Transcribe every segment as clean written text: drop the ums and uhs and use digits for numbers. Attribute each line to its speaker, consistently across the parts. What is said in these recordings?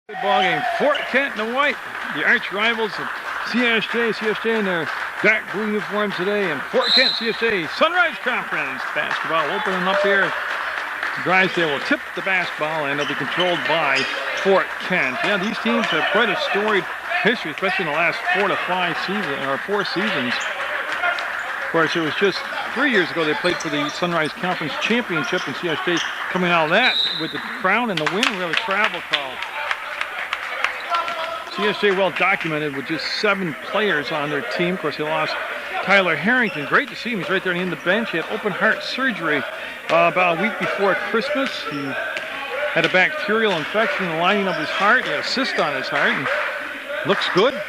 Speaker 1: Good ball game. Fort Kent and the White, the arch rivals of CSJ. CSJ in their dark blue uniforms today, and Fort Kent CSJ Sunrise Conference basketball opening up here. Drysdale will tip the basketball, and it'll be controlled by Fort Kent. Yeah, these teams have quite a storied history, especially in the last 4 seasons. Of course, it was just 3 years ago they played for the Sunrise Conference Championship, and CSJ coming out of that with the crown and the win. We have a travel call. CSJ well documented with just 7 players on their team. Of course, they lost Tyler Harrington. Great to see him. He's right there on the end of the bench. He had open heart surgery about a week before Christmas. He had a bacterial infection in the lining of his heart. He had a cyst on his heart. And looks good.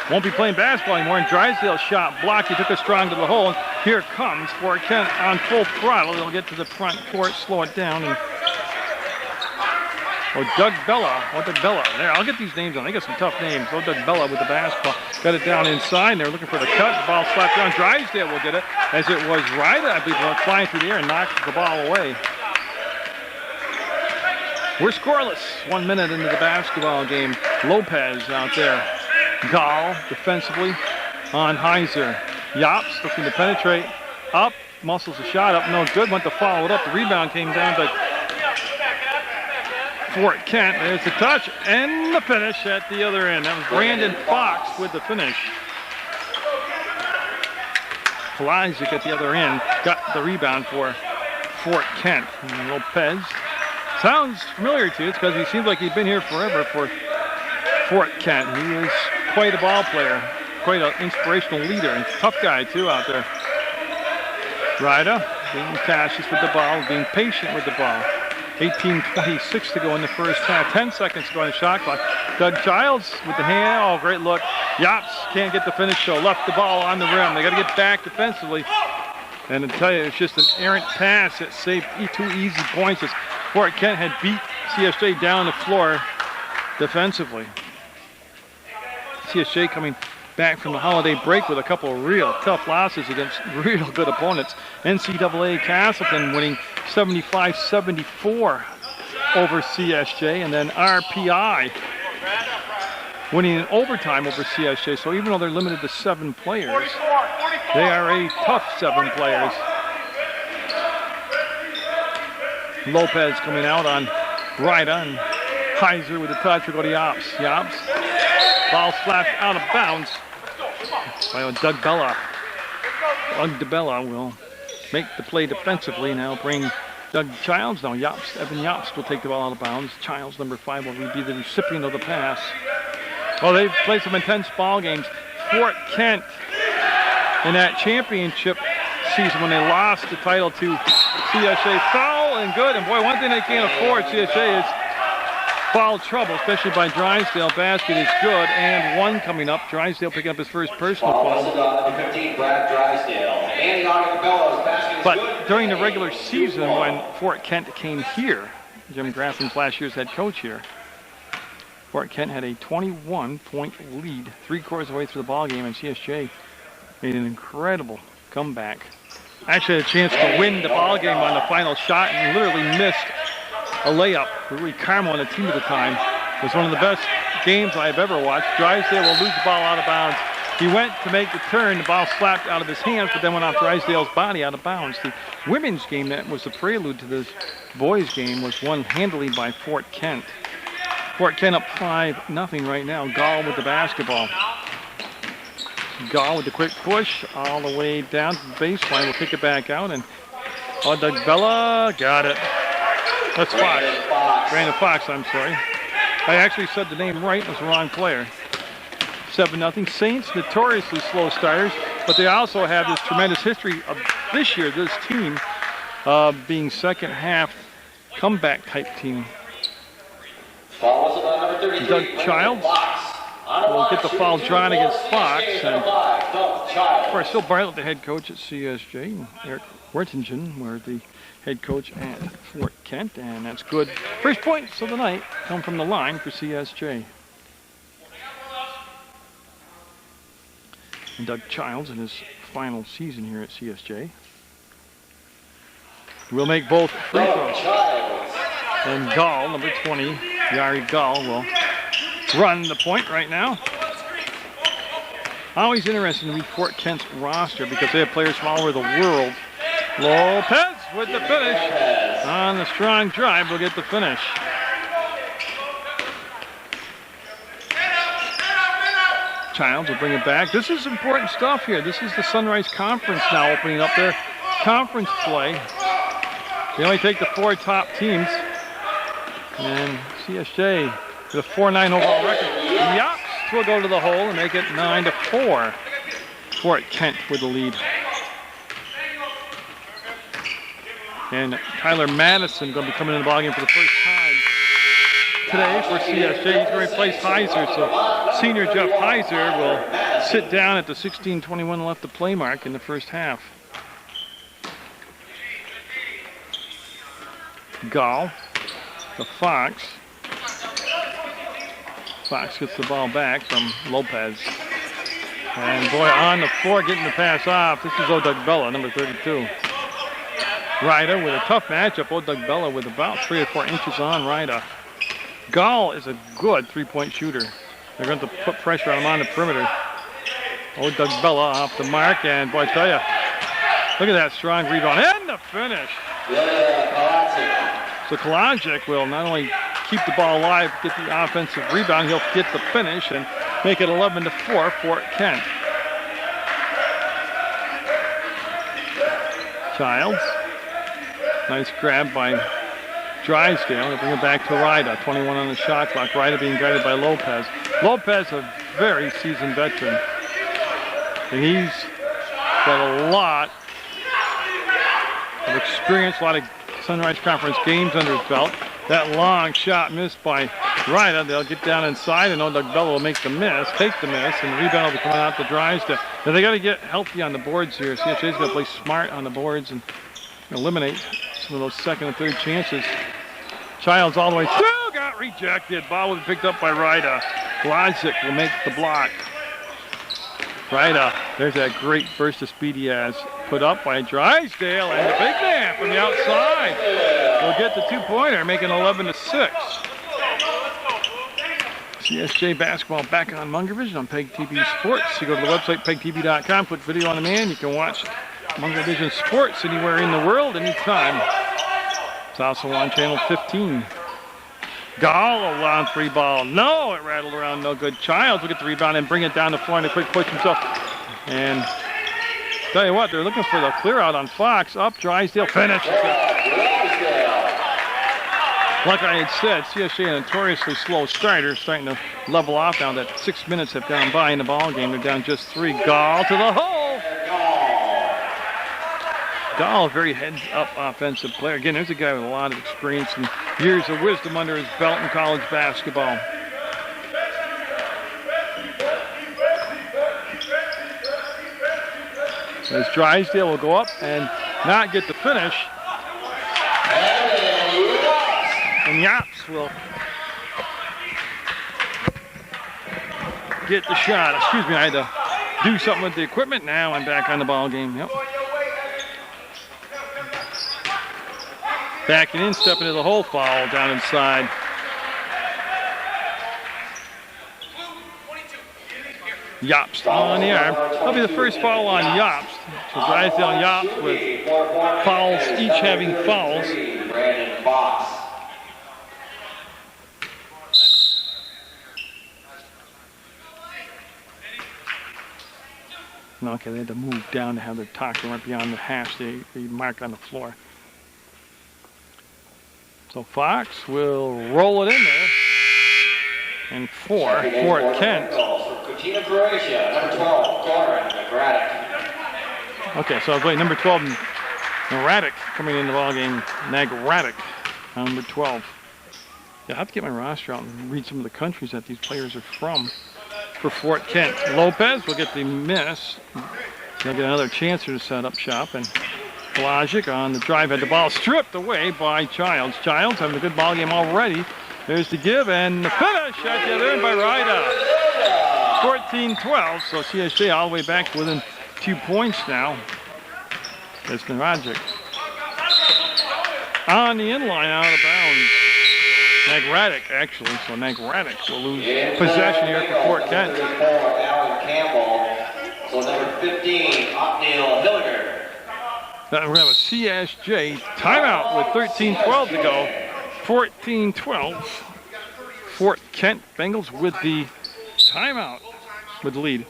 Speaker 1: Won't be playing basketball anymore. And Drysdale shot blocked. He took it strong to the hole. And here comes Fort Kent on full throttle. They'll get to the front court, slow it down. And Doug Bella. There, I'll get these names on. They got some tough names. Doug Bella with the basketball. Got it down inside. They're looking for the cut. The ball slapped down. Drysdale will get it, as it was Ryder, I believe, flying through the air and knocked the ball away. We're scoreless. 1 minute into the basketball game. Lopez out there. Gall defensively on Heiser. Yops looking to penetrate. Up. Muscles a shot up. No good. Went to follow it up. The rebound came down to Fort Kent. There's the touch and the finish at the other end. That was Brandon Fox with the finish. Kalajic at the other end got the rebound for Fort Kent. And Lopez sounds familiar to you. It's because he seems like he's been here forever for Fort Kent. He is quite a ball player, quite an inspirational leader, and tough guy too out there. Ryder being cautious with the ball, being patient with the ball. 18:26 to go in the first half. 10 seconds to go on the shot clock. Doug Childs with the hand. Oh, great look. Yops can't get the finish, so left the ball on the rim. They got to get back defensively. And to tell you, it's just an errant pass that saved 2 easy points as Fort Kent had beat CSJ down the floor defensively. CSJ coming back from the holiday break with a couple of real tough losses against real good opponents. NCAA Castleton winning 75-74 over CSJ, and then RPI winning in overtime over CSJ. So even though they're limited to 7 players, they are a tough 7 players. Lopez coming out on Ryder, and Heiser with the touch will go to Yops. Yops, ball slapped out of bounds by Doug Bella. Doug DeBella will make the play defensively. Now bring Doug Childs. Now Evan Yops will take the ball out of bounds. Childs, number 5, will be the recipient of the pass. Well, they've played some intense ball games. Fort Kent in that championship season when they lost the title to CSJ, foul and good. And boy, one thing they can't afford, CSJ, is foul trouble, especially by Drysdale. Basket is good, and 1 coming up. Drysdale picking up his first personal foul. But during the regular season, when Fort Kent came here, Jim Grafton's last year's head coach here, Fort Kent had a 21-point lead 3/4 of the way through the ball game, and CSJ made an incredible comeback. Actually had a chance to win the ball game on the final shot and literally missed a layup. Rui Carmo on the team at the time. It was one of the best games I've ever watched. Drysdale will lose the ball out of bounds. He went to make the turn. The ball slapped out of his hands, but then went off Drysdale's body out of bounds. The women's game that was the prelude to this boys game was won handily by Fort Kent. Fort Kent up 5-0 right now. Gall with the basketball. Gall with the quick push all the way down to the baseline. We'll kick it back out, and Doug Bella got it. That's Fox. Brandon Fox, I'm sorry. I actually said the name right. It was the wrong player. 7-0. Saints, notoriously slow starters, but they also have this tremendous history of this year, this team, being second half comeback type team. Doug Childs will get the foul drawn against Fox. And of course, Phil Bartlett, the head coach at CSJ, and Eric Wertingen were the head coach at Fort Kent, and that's good. First points of the night come from the line for CSJ. And Doug Childs in his final season here at CSJ will make both free throws. And Gall, number 20, Yari Gall, will run the point right now. Always interesting to read Fort Kent's roster because they have players from all over the world. Lopez with the finish. On the strong drive, will get the finish. Childs will bring it back. This is important stuff here. This is the Sunrise Conference now opening up their conference play. They only take the 4 top teams. And CSJ with a 4-9 overall record. Yops will go to the hole and make it 9-4. Fort Kent with the lead. And Tyler Madison going to be coming in the ballgame for the first time today for CSJ. He's going to replace Heiser. So senior Jeff Heiser will sit down at the 16:21 left to play mark in the first half. Gall to Fox. Fox gets the ball back from Lopez. And boy, on the floor getting the pass off. This is Odugbella, number 32. Ryder with a tough matchup. Odugbella with about 3 or 4 inches on Ryder. Gall is a good 3-point shooter. They're going to put pressure on him on the perimeter. Odugbella off the mark, and boy, I tell you, look at that strong rebound and the finish. So Kolajic will not only keep the ball alive, get the offensive rebound, he'll get the finish and make it 11-4 Fort Kent. Childs. Nice grab by Drysdale. They'll bring it back to Ryder. 21 on the shot clock. Ryder being guided by Lopez. Lopez, a very seasoned veteran. And he's got a lot of experience, a lot of Sunrise Conference games under his belt. That long shot missed by Ryder. They'll get down inside, and Odugbella will make the miss, take the miss, and the rebound will be coming out to Drysdale. Now they got to get healthy on the boards here. CSJ's got to play smart on the boards and eliminate some of those second and third chances. Childs all the way through, got rejected. Ball will be picked up by Ryder. Kolajic will make the block. Ryder, there's that great burst of speed he has. Put up by Drysdale, and the big man from the outside will get the 2-pointer, making 11-6. CSJ basketball back on Munger Vision on PEGTV Sports. You go to the website, PEGTV.com, put video on demand. You can watch Munger Vision Sports anywhere in the world, anytime. It's also on channel 15. Gall, a long 3 ball. No, it rattled around, no good. Childs will get the rebound and bring it down the floor and a quick push himself. And tell you what, they're looking for the clear out on Fox. Up, Drysdale finishes it. Like I had said, CSJ a notoriously slow starter, starting to level off now that 6 minutes have gone by in the ball game. They're down just 3. Gall to the hole. Gall, a very heads-up offensive player. Again, there's a guy with a lot of experience and years of wisdom under his belt in college basketball. As Drysdale will go up and not get the finish. And Yops will get the shot. Excuse me, I had to do something with the equipment. Now I'm back on the ball game. Yep. Backing in, stepping into the hole, foul down inside. Yops on the arm. That'll be the first foul on Yops. So Drysdale and Yops with fouls, each having fouls. Okay, they had to move down to have their talk. They went beyond the hash they marked on the floor. So Fox will roll it in there. And 4, Fort Kent. Okay, so I play number 12, Naradic, coming in the ballgame. Nagradic, number 12. Yeah, I have to get my roster out and read some of the countries that these players are from for Fort Kent. Lopez will get the miss. He'll get another chance to set up shop. And Kolajic on the drive had the ball stripped away by Childs. Childs having a good ball game already. There's the give and the finish at the other end by Ryder. 14-12, so CSJ all the way back within 2 points now. It's Narajic. On the inline, out of bounds. Nagradic, actually. So Nagradic will lose possession here for Fort Kent.
Speaker 2: Alan Campbell. So number 15, Otniel Hilliger.
Speaker 1: We're going to have a CSJ timeout with 13:12 to go. 14-12. Fort Kent Bengals with the timeout with the lead.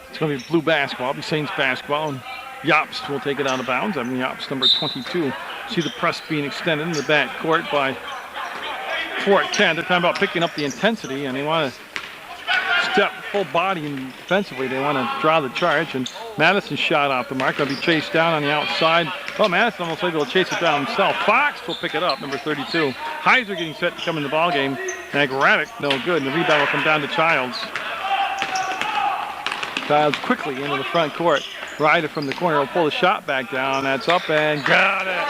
Speaker 1: It's going to be blue basketball. It'll be Saints basketball. And Jobst will take it out of bounds. I mean, Jobst, number 22. See the press being extended in the back court by Fort Kent. They're talking about picking up the intensity, and they want to step full body and defensively. They want to draw the charge, and Madison shot off the mark. Going to be chased down on the outside. Oh, Madison almost able to chase it down himself. Fox will pick it up, number 32. Heiser getting set to come in the ball game. Nagradic, no good. And the rebound will come down to Childs. Childs quickly into the front court. Ryder from the corner will pull the shot back down. That's up and got it.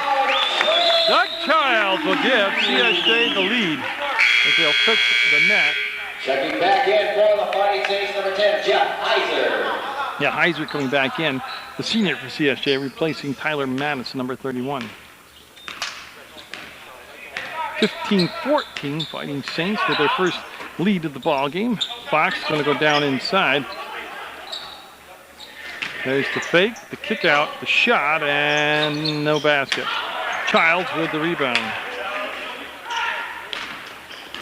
Speaker 1: Doug Childs will give CSJ the lead as they'll fix the net.
Speaker 2: Checking back in for the Fighting Saints, number 10, Jeff Heiser.
Speaker 1: Yeah, Heiser coming back in, the senior for CSJ, replacing Tyler Madison, number 31. 15-14, Fighting Saints with their first lead of the ball game. Fox going to go down inside. There's the fake, the kick out, the shot, and no basket. Childs with the rebound.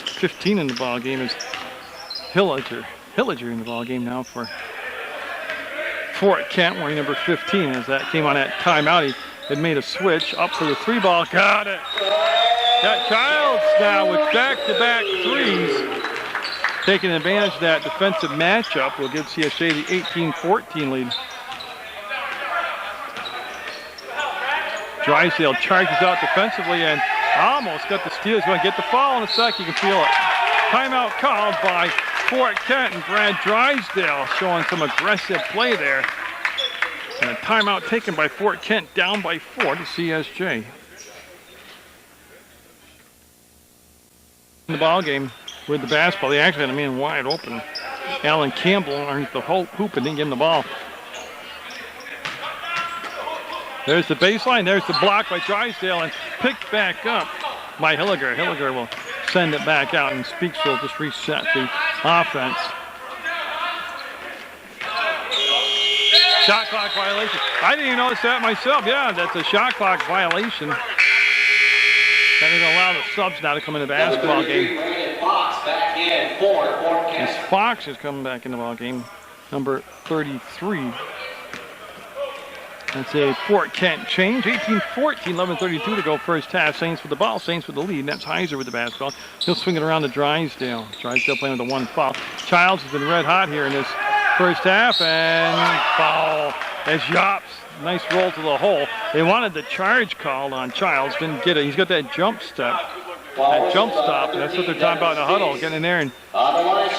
Speaker 1: 15 in the ball game is Hilliger in the ball game now for Fort Kent, wearing number 15. As that came on that timeout, he had made a switch up for the three ball. Got it. Got Childs now with back-to-back threes. Taking advantage of that defensive matchup will give CSJ the 18-14 lead. Drysdale charges out defensively and almost got the steal. He's going to get the foul in a sec. You can feel it. Timeout called by Fort Kent, and Brad Drysdale showing some aggressive play there. And a timeout taken by Fort Kent, down by 4 to CSJ. In the ball game with the basketball, they actually had a man wide open. Alan Campbell underneath the hoop and didn't give him the ball. There's the baseline. There's the block by Drysdale and picked back up by Hilliger. Hilliger will send it back out, and Speaks will just reset the offense. Shot clock violation. I didn't even notice that myself. Yeah, that's a shot clock violation. That is going to allow the subs now to come in the basketball game. As Fox is coming back in the ball game, number 33. That's a Fort Kent change. 18-14, 11:32 to go first half. Saints with the ball, Saints with the lead. That's Heiser with the basketball. He'll swing it around to Drysdale. Drysdale playing with the one foul. Childs has been red hot here in this first half, and foul as Jobst. Nice roll to the hole. They wanted the charge called on Childs, didn't get it. He's got that jump step, that jump stop, and that's what they're talking about in the huddle. Getting in there and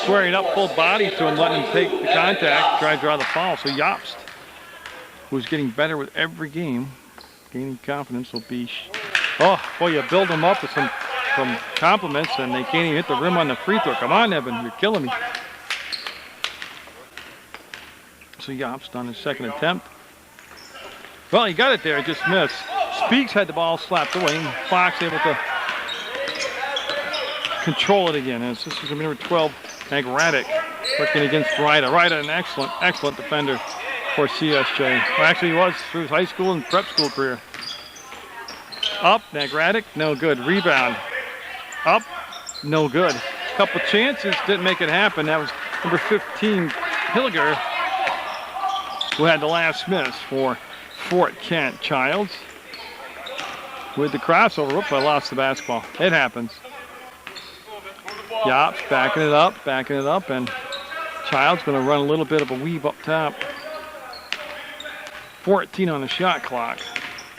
Speaker 1: squaring up full body to him, letting him take the contact, try to draw the foul. So Jobst, who's getting better with every game, gaining confidence, will be, oh, boy, you build them up with some compliments, and they can't even hit the rim on the free throw. Come on, Evan, you're killing me. So Jobst on his second attempt. Well, he got it there, just missed. Speaks had the ball slapped away, and Fox able to control it again. And this is number 12, Nagradic, working against Ryder. Ryder, an excellent defender for CSJ. Well, actually, he was through his high school and prep school career. Up, Nagradic, no good. Rebound. Up, no good. Couple chances, didn't make it happen. That was number 15, Hilliger, who had the last miss for Fort Kent. Childs with the crossover. Oops, I lost the basketball. It happens. Jobst backing it up, and Childs going to run a little bit of a weave up top. 14 on the shot clock.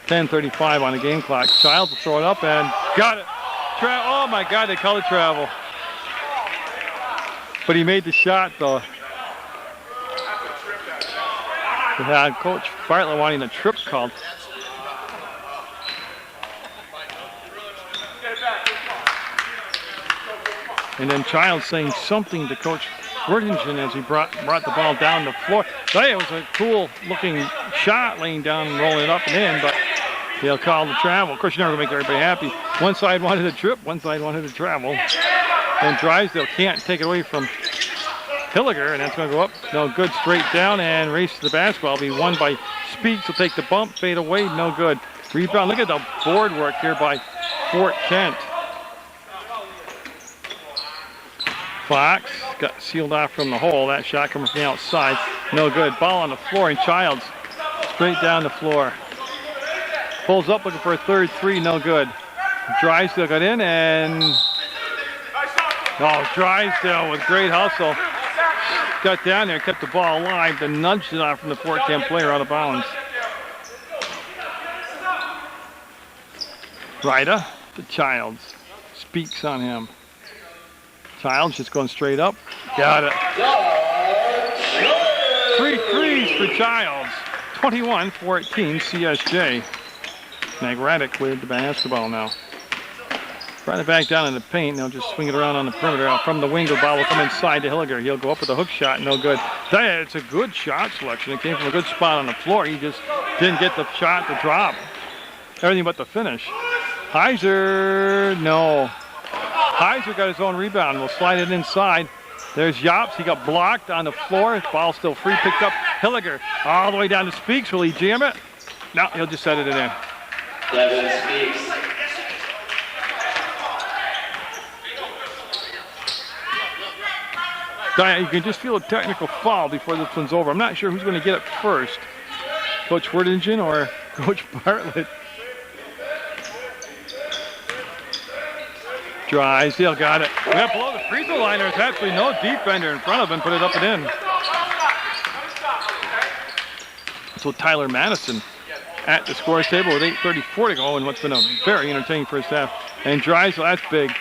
Speaker 1: 10:35 on the game clock. Childs will throw it up and got it. Oh my God, they called it travel. But he made the shot though. We had Coach Bartlett wanting a trip called. And then Childs saying something to Coach Worthingen as he brought the ball down the floor. It was a cool looking shot, laying down and rolling it up and in, but They'll call the travel. Of course, you're never going to make everybody happy. One side wanted a trip, one side wanted to travel. And Drysdale can't take it away from Hilliger, and that's going to go up. No good, straight down, and race to the basketball. Be won by Speaks. Will take the bump, fade away, no good. Rebound. Look at the board work here by Fort Kent. Fox got sealed off from the hole. That shot coming from the outside, no good. Ball on the floor, and Childs straight down the floor. Pulls up looking for a third three, no good. Drysdale got in, and Drysdale with great hustle. Got down there, kept the ball alive, then nudged it off from the Fort Kent player out of bounds. Ryda to Childs. Speaks on him. Childs just going straight up. Got it. 3 threes for Childs. 21-14 CSJ. Magradek with the basketball now. Trying to back down in the paint. They'll just swing it around on the perimeter. Out from the wing, the ball will come inside to Hilliger. He'll go up with a hook shot, no good. It's a good shot selection. It came from a good spot on the floor. He just didn't get the shot to drop. Everything but the finish. Heiser, no. Heiser got his own rebound. We'll slide it inside. There's Yops. He got blocked on the floor. Ball still free. Picked up Hilliger. All the way down to Speaks. Will he jam it? No, he'll just set it in there.
Speaker 2: Devin Speaks.
Speaker 1: Diane, you can just feel a technical foul before this one's over. I'm not sure who's going to get it first. Coach Wordingen or Coach Bartlett. Drysdale got it. Yeah, below the free throw line, there's actually no defender in front of him. Put it up and in. So Tyler Madison at the scores table with 8:34 to go in what's been a very entertaining first half. And Drysdale, that's big.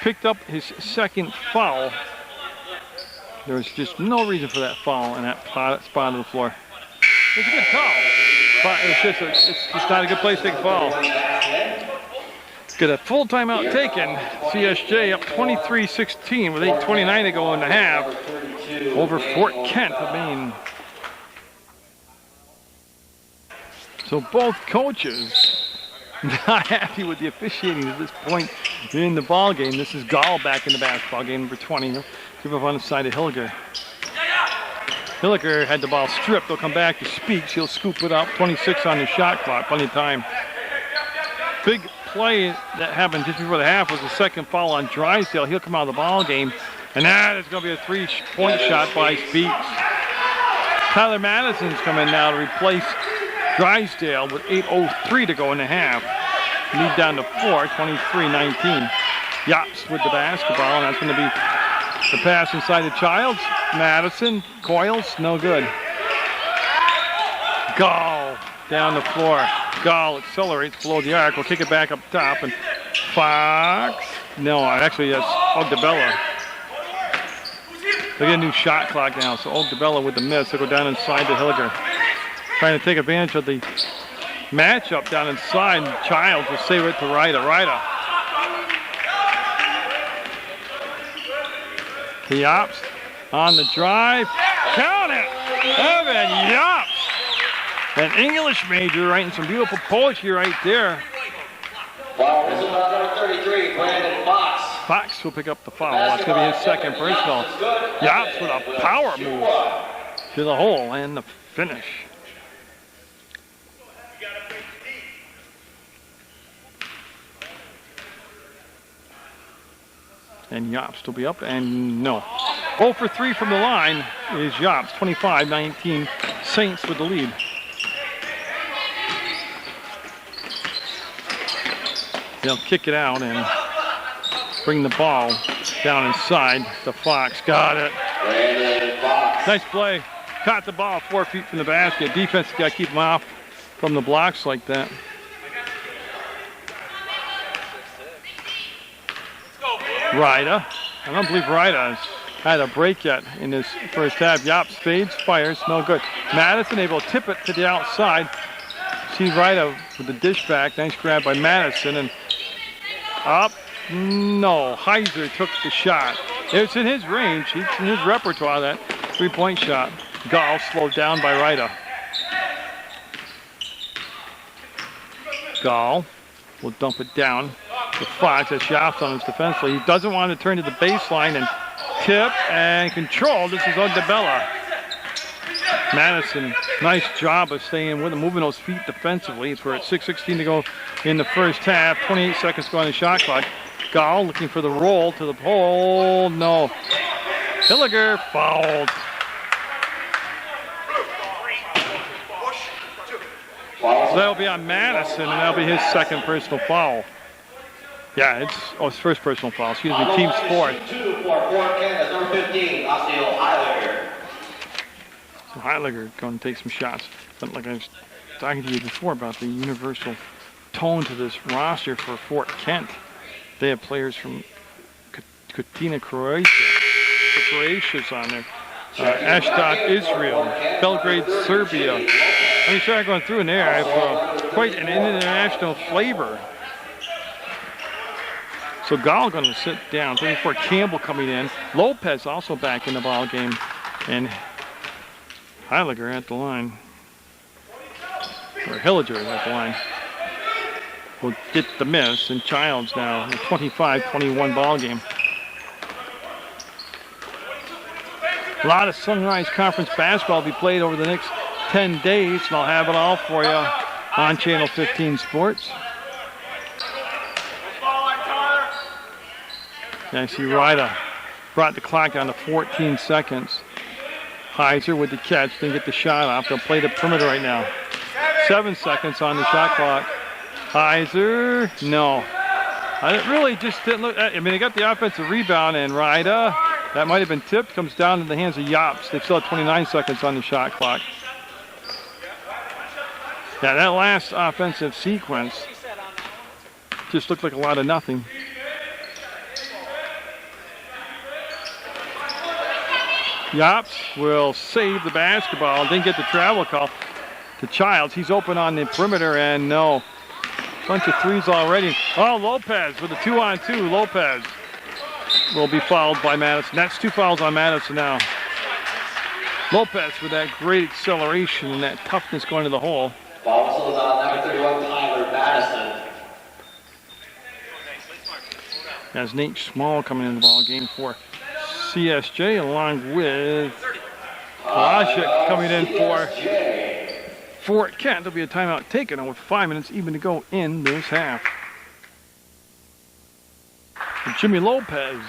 Speaker 1: Picked up his second foul. There was just no reason for that foul in that spot of the floor. It was a good call, but it's just not a good place to take a foul. Get a full timeout taken. CSJ up 23-16 with 8:29 to go in the half over Fort Kent of Maine. So both coaches not happy with the officiating at this point in the ball game. This is Gall back in the basketball game, number 20. Give up on the side of Hilliger. Hilliger had the ball stripped. They'll come back to Speaks. He'll scoop it up. 26 on the shot clock. Plenty of time. Big play that happened just before the half was the second foul on Drysdale. He'll come out of the ball game, and that is going to be a 3-point shot by Speaks. Tyler Madison's coming now to replace Drysdale with 8:03 to go in the half. Lead down to 4, 23-19. Yops with the basketball, and that's going to be the pass inside the Childs. Madison, coils, no good. Gall down the floor. Gall accelerates below the arc. We'll kick it back up top, and Fox. No, actually that's Ogdebella. They get a new shot clock now, so Ogdebella with the miss. They'll go down inside to Hilliger. Trying to take advantage of the matchup down inside. Childs will save it to Ryda. Yops on the drive. Count it! Evan Yops! An English major writing some beautiful poetry right there.
Speaker 2: Foul is about number 33, Brandon Fox.
Speaker 1: Fox will pick up the foul. That's going to be his second personal. Yops with a power move to the hole and the finish. And Yops will be up, and no. 0 for 3 from the line is Yops, 25-19. Saints with the lead. They'll kick it out and bring the ball down inside to Fox. Got it. Nice play. Caught the ball 4 feet from the basket. Defense got to keep them off from the blocks like that. Ryda. I don't believe Ryda has had a break yet in this first half. Yops fades, fires, no good. Madison able to tip it to the outside. See Ryda with the dish back. Nice grab by Madison, and up. No, Heiser took the shot. It's in his range. It's in his repertoire, that 3-point shot. Gall slowed down by Ryda. Gall will dump it down to Fox as Shops on his defensively. He doesn't want to turn to the baseline and tip and control. This is Odebella. Madison, nice job of staying with him, moving those feet defensively. We're at 6:16 to go in the first half. 28 seconds to go on the shot clock. Gall looking for the roll to the pole. No. Hilliger fouled. So that'll be on Madison, and that'll be his second personal foul. Yeah, it's his first personal foul. Excuse me, team's fourth. So Heiliger going to take some shots. But like I was talking to you before about the universal tone to this roster for Fort Kent. They have players from Katina, Croatia. The Croatia's on there. Ashdod, Israel. Belgrade, Serbia. When you start going through in there, I have quite an international flavor. So Gall going to sit down. 34 Campbell coming in. Lopez also back in the ball game. And Heiliger at the line. Or Hilliger at the line. Will get the miss. And Childs now in a 25-21 ball game. A lot of Sunrise Conference basketball will be played over the next 10 days. And I'll have it all for you on Channel 15 Sports. And I see Ryda brought the clock down to 14 seconds. Heiser with the catch, didn't get the shot off. They'll play the perimeter right now. 7 seconds on the shot clock. Heiser, no. I really just didn't look. I mean, they got the offensive rebound, and Ryda, that might have been tipped, comes down in the hands of Yops. They still have 29 seconds on the shot clock. Yeah, that last offensive sequence just looked like a lot of nothing. Yops will save the basketball. Didn't get the travel call to Childs. He's open on the perimeter, and no. Bunch of threes already. Oh, Lopez with a 2-on-2. Lopez will be fouled by Madison. That's 2 fouls on Madison now. Lopez with that great acceleration and that toughness going to the hole.
Speaker 2: Ball whistles on number 31, Tyler Madison.
Speaker 1: As Nate Small coming in the ball game for CSJ, along with Kalashik coming in for Fort Kent. There'll be a timeout taken with 5 minutes even to go in this half. And Jimmy Lopez,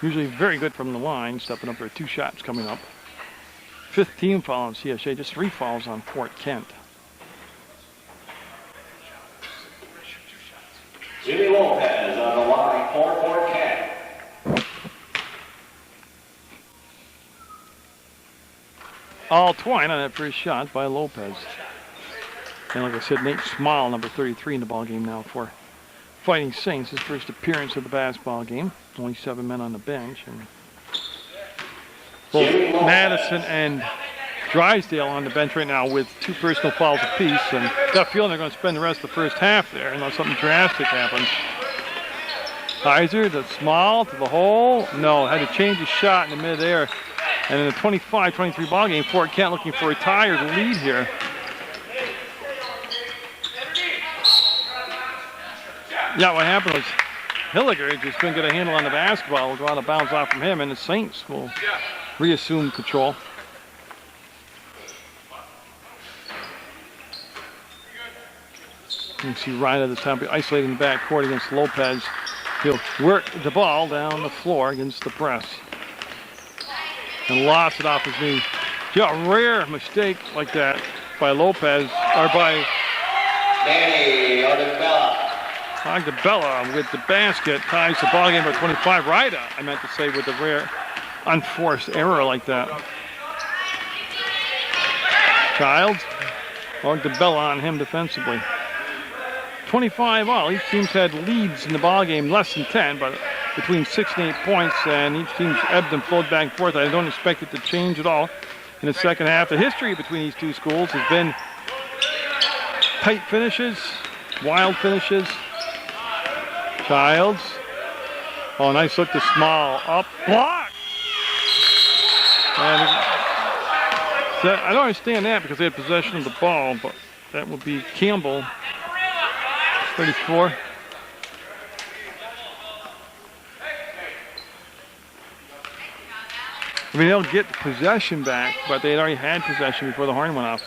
Speaker 1: usually very good from the line, stepping up there. 2 shots coming up. 15 foul on CSJ, just 3 fouls on Fort Kent.
Speaker 2: Jimmy Lopez on the line for Fort Kent.
Speaker 1: All twine on that first shot by Lopez. And like I said, Nate Small, number 33 in the ball game now for Fighting Saints. His first appearance of the basketball game. Only 7 men on the bench. And both Madison and Drysdale on the bench right now with 2 personal fouls apiece. And got a feeling they're going to spend the rest of the first half there unless something drastic happens. Heiser to Small to the hole. No, had to change his shot in the midair. And in the 25-23 ball game, Fort Kent looking for a tie or the lead here. Yeah, what happened was Hilliger just couldn't get a handle on the basketball. Will go out of bounds off from him, and the Saints will reassume control. You can see Ryan at this time isolating the backcourt against Lopez. He'll work the ball down the floor against the press. And lost it off his knee. Yeah, a rare mistake like that by Lopez, or by
Speaker 2: Danny
Speaker 1: Odebella with the basket, ties the ball game by 25. Ryda, I meant to say, with a rare unforced error like that. Childs, Odebella on him defensively. 25 all. Each team's had leads in the ball game, less than 10, but between 6 and 8 points, and each team's ebbed and flowed back and forth. I don't expect it to change at all in the second half. The history between these 2 schools has been tight finishes, wild finishes. Childs. Oh, nice look to Small. Up, block! And I don't understand that because they had possession of the ball, but that would be Campbell 34. I mean, they'll get possession back, but they had already had possession before the horn went off.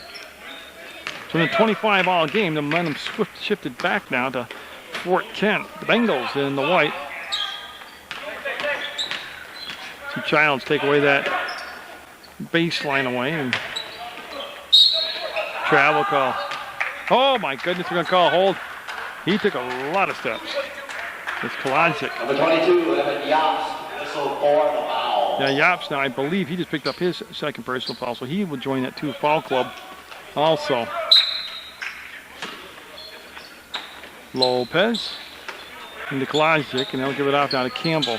Speaker 1: So in the 25-all game, the momentum shifted back now to Fort Kent. The Bengals in the white. See Childs take away that baseline away and travel call. Oh my goodness, we're going to call a hold. He took a lot of steps. It's Kalajic.
Speaker 2: Number 22, Evan Yops, whistle for the foul.
Speaker 1: Yeah, Yops now, I believe he just picked up his second personal foul, so he will join that 2 foul club also. Lopez into Kalajic, and they'll give it off now to Campbell.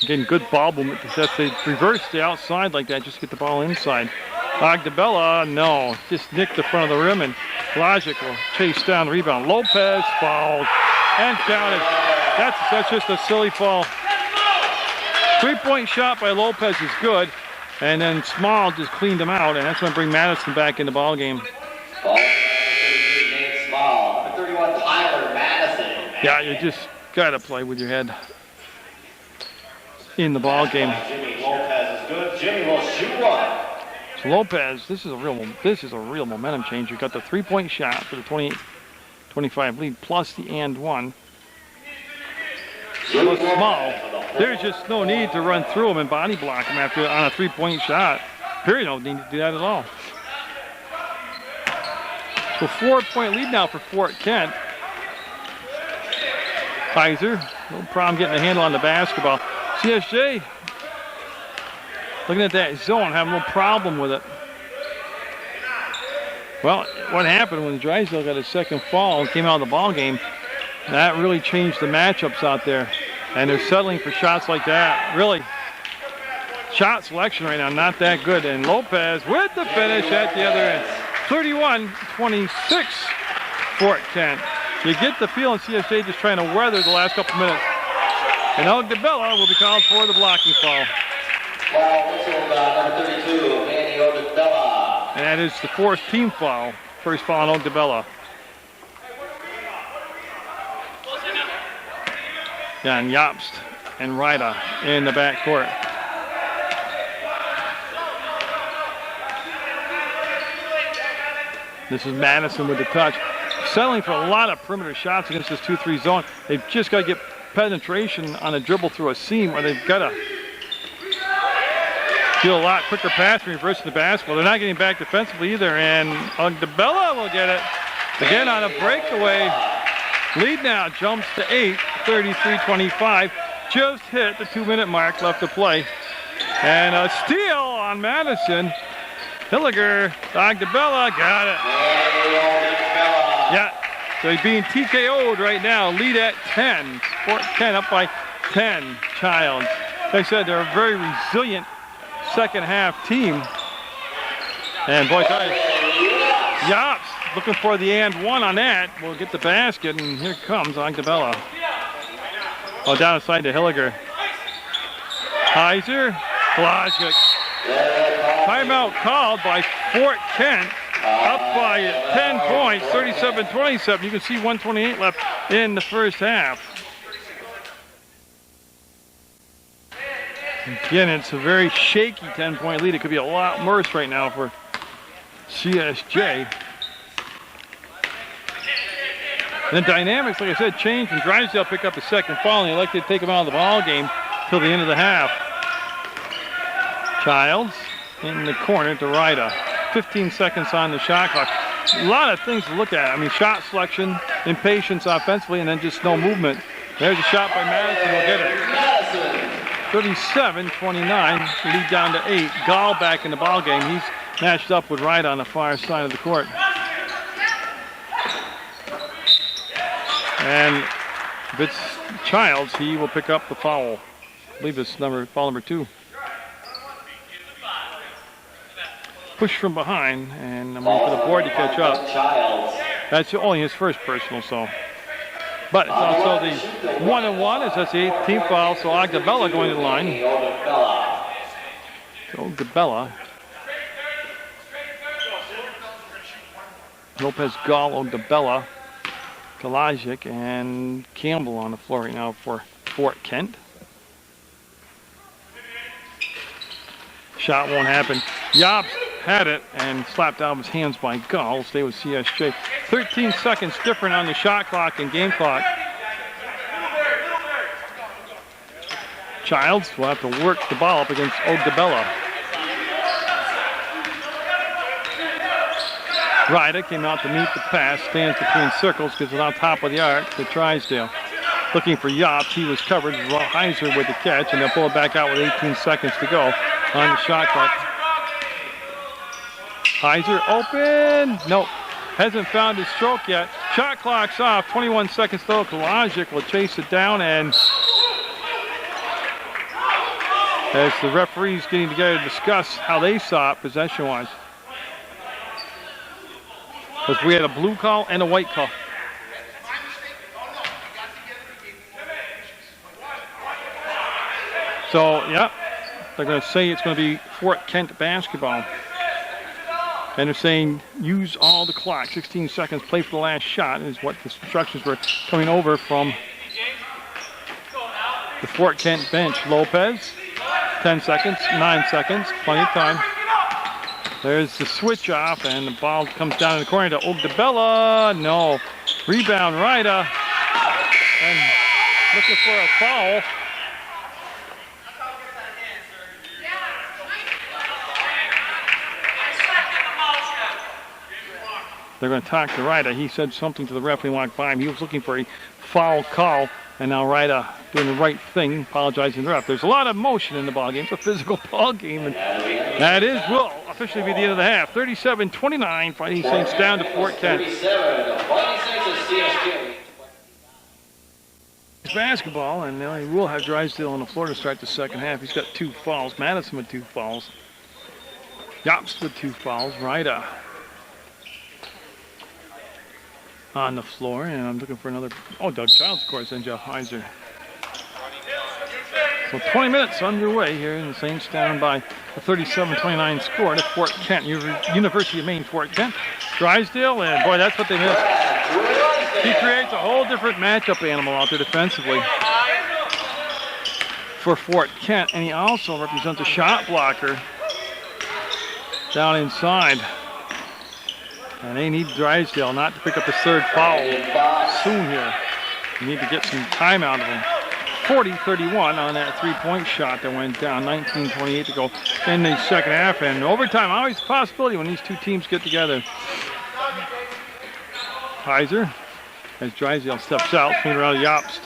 Speaker 1: Again, good ball movement because they reverse the outside like that just to get the ball inside. Ogdebella, no, just nicked the front of the rim, and Kalajic will chase down the rebound. Lopez fouled and counted. That's just a silly fall. 3-point shot by Lopez is good, and then Small just cleaned him out, and that's going to bring Madison back in the ball game.
Speaker 2: Ball, 33, Nate Small. Number 31, Tyler Madison.
Speaker 1: Yeah, you just got to play with your head in the ball game.
Speaker 2: Jimmy Lopez is good. Jimmy will shoot one.
Speaker 1: So Lopez, this is a real momentum change. You got the 3-point shot for the 28-25 lead plus the and one. So Small, there's just no need to run through him and body block him after on a 3-point shot. Period. No need to do that at all. So 4-point lead now for Fort Kent. Kaiser, no problem getting a handle on the basketball. CSJ, looking at that zone, having no problem with it. Well, what happened when Drysdale got his second foul and came out of the ball game, that really changed the matchups out there. And they're settling for shots like that. Really, shot selection right now, not that good. And Lopez with the finish at the other end. 31-26, Fort Kent. You get the feeling CSJ just trying to weather the last couple minutes. And Ogdebella will be called for the blocking foul.
Speaker 2: Foul whistled number 32, Manny Ogdebella.
Speaker 1: And that is the 4th team foul. First foul on Ogdebella. Yeah, and Yopst and Ryda in the backcourt. This is Madison with the touch. Settling for a lot of perimeter shots against this 2-3 zone. They've just got to get penetration on a dribble through a seam, or they've got to do a lot quicker pass reversing the basketball. They're not getting back defensively either, and Ogdebella will get it. Again on a breakaway. Lead now jumps to 8, 33-25. Just hit the 2-minute mark left to play. And a steal on Madison. Hilliger, Ogdebella got it. Yeah, so he's being TKO'd right now. Lead at 10. Fort Kent up by 10. Childs. Like I said, they're a very resilient second half team. And boy, Yops looking for the and one on that. We'll get the basket, and here comes Ogdebella. Oh, down inside to Hilliger. Heiser, Kalajic. Timeout called by Fort Kent. Up by 10 points, 37-27. You can see 1:28 left in the first half. Again, it's a very shaky 10-point lead. It could be a lot worse right now for CSJ. And the dynamics, like I said, changed when Drysdale picked up the second foul, and he elected to take him out of the ball game till the end of the half. Childs in the corner to Ryda. 15 seconds on the shot clock. A lot of things to look at. I mean, shot selection, impatience offensively, and then just no movement. There's a shot by Madison. We'll get it. 37-29. Lead down to 8. Gall back in the ball game. He's matched up with Ryda on the far side of the court. And if it's Childs, he will pick up the foul. I believe it's foul number 2. Push from behind, and I'm waiting for the board to catch up. That's only his first personal, so. But it's also the 1-and-1, as that's the 8th team foul, so Ogdebella going to the line. Ogdebella. Lopez, Gall, Ogbella, Kalajic, and Campbell on the floor right now for Fort Kent. Shot won't happen. Yobst had it and slapped out of his hands by Gall. Stay with CSJ. 13 seconds different on the shot clock and game clock. Childs will have to work the ball up against Ogbella. Ryder came out to meet the pass, stands between circles because it's on top of the arc to Drysdale. Looking for Yobst, he was covered. Heiser with the catch, and they'll pull it back out with 18 seconds to go on the shot clock. Heiser open. Nope. Hasn't found his stroke yet. Shot clock's off. 21 seconds though. Kalajic will chase it down, and as the referees getting together to discuss how they saw it possession-wise. Because we had a blue call and a white call. So, yeah, they're going to say it's going to be Fort Kent basketball. And they're saying use all the clock. 16 seconds, play for the last shot is what the instructions were coming over from the Fort Kent bench. Lopez, 10 seconds, 9 seconds, plenty of time. There's the switch off, and the ball comes down in the corner to Ogbella. No. Rebound, Ryder. And looking for a foul. They're going to talk to Ryder. He said something to the referee and walked by him. He was looking for a foul call, and now Ryder doing the right thing, apologizing to the ref. There's a lot of motion in the ball game. It's a physical ball game, and that will officially be the end of the half. 37-29, Fighting Saints down to Fort Kent.
Speaker 2: 37, Fighting Saints is CSJ.
Speaker 1: It's basketball, and now he will have Drysdale on the floor to start the second half. He's got 2 fouls. Madison with 2 fouls. Yobst with 2 fouls. Ryder on the floor, and I'm looking for another. Oh, Doug Childs, of course, and Jeff Heiser. So 20 minutes underway here, and the Saints down by a 37-29 score to Fort Kent, University of Maine, Fort Kent. Drysdale, and boy, that's what they missed. He creates a whole different matchup animal out there defensively for Fort Kent, and he also represents a shot blocker down inside. And they need Drysdale not to pick up his 3rd foul soon here. You need to get some time out of him. 40-31 on that 3-point shot that went down. 19-28 to go in the second half. And overtime, always a possibility when these two teams get together. Heiser, as Drysdale steps out, swinging around Yobst.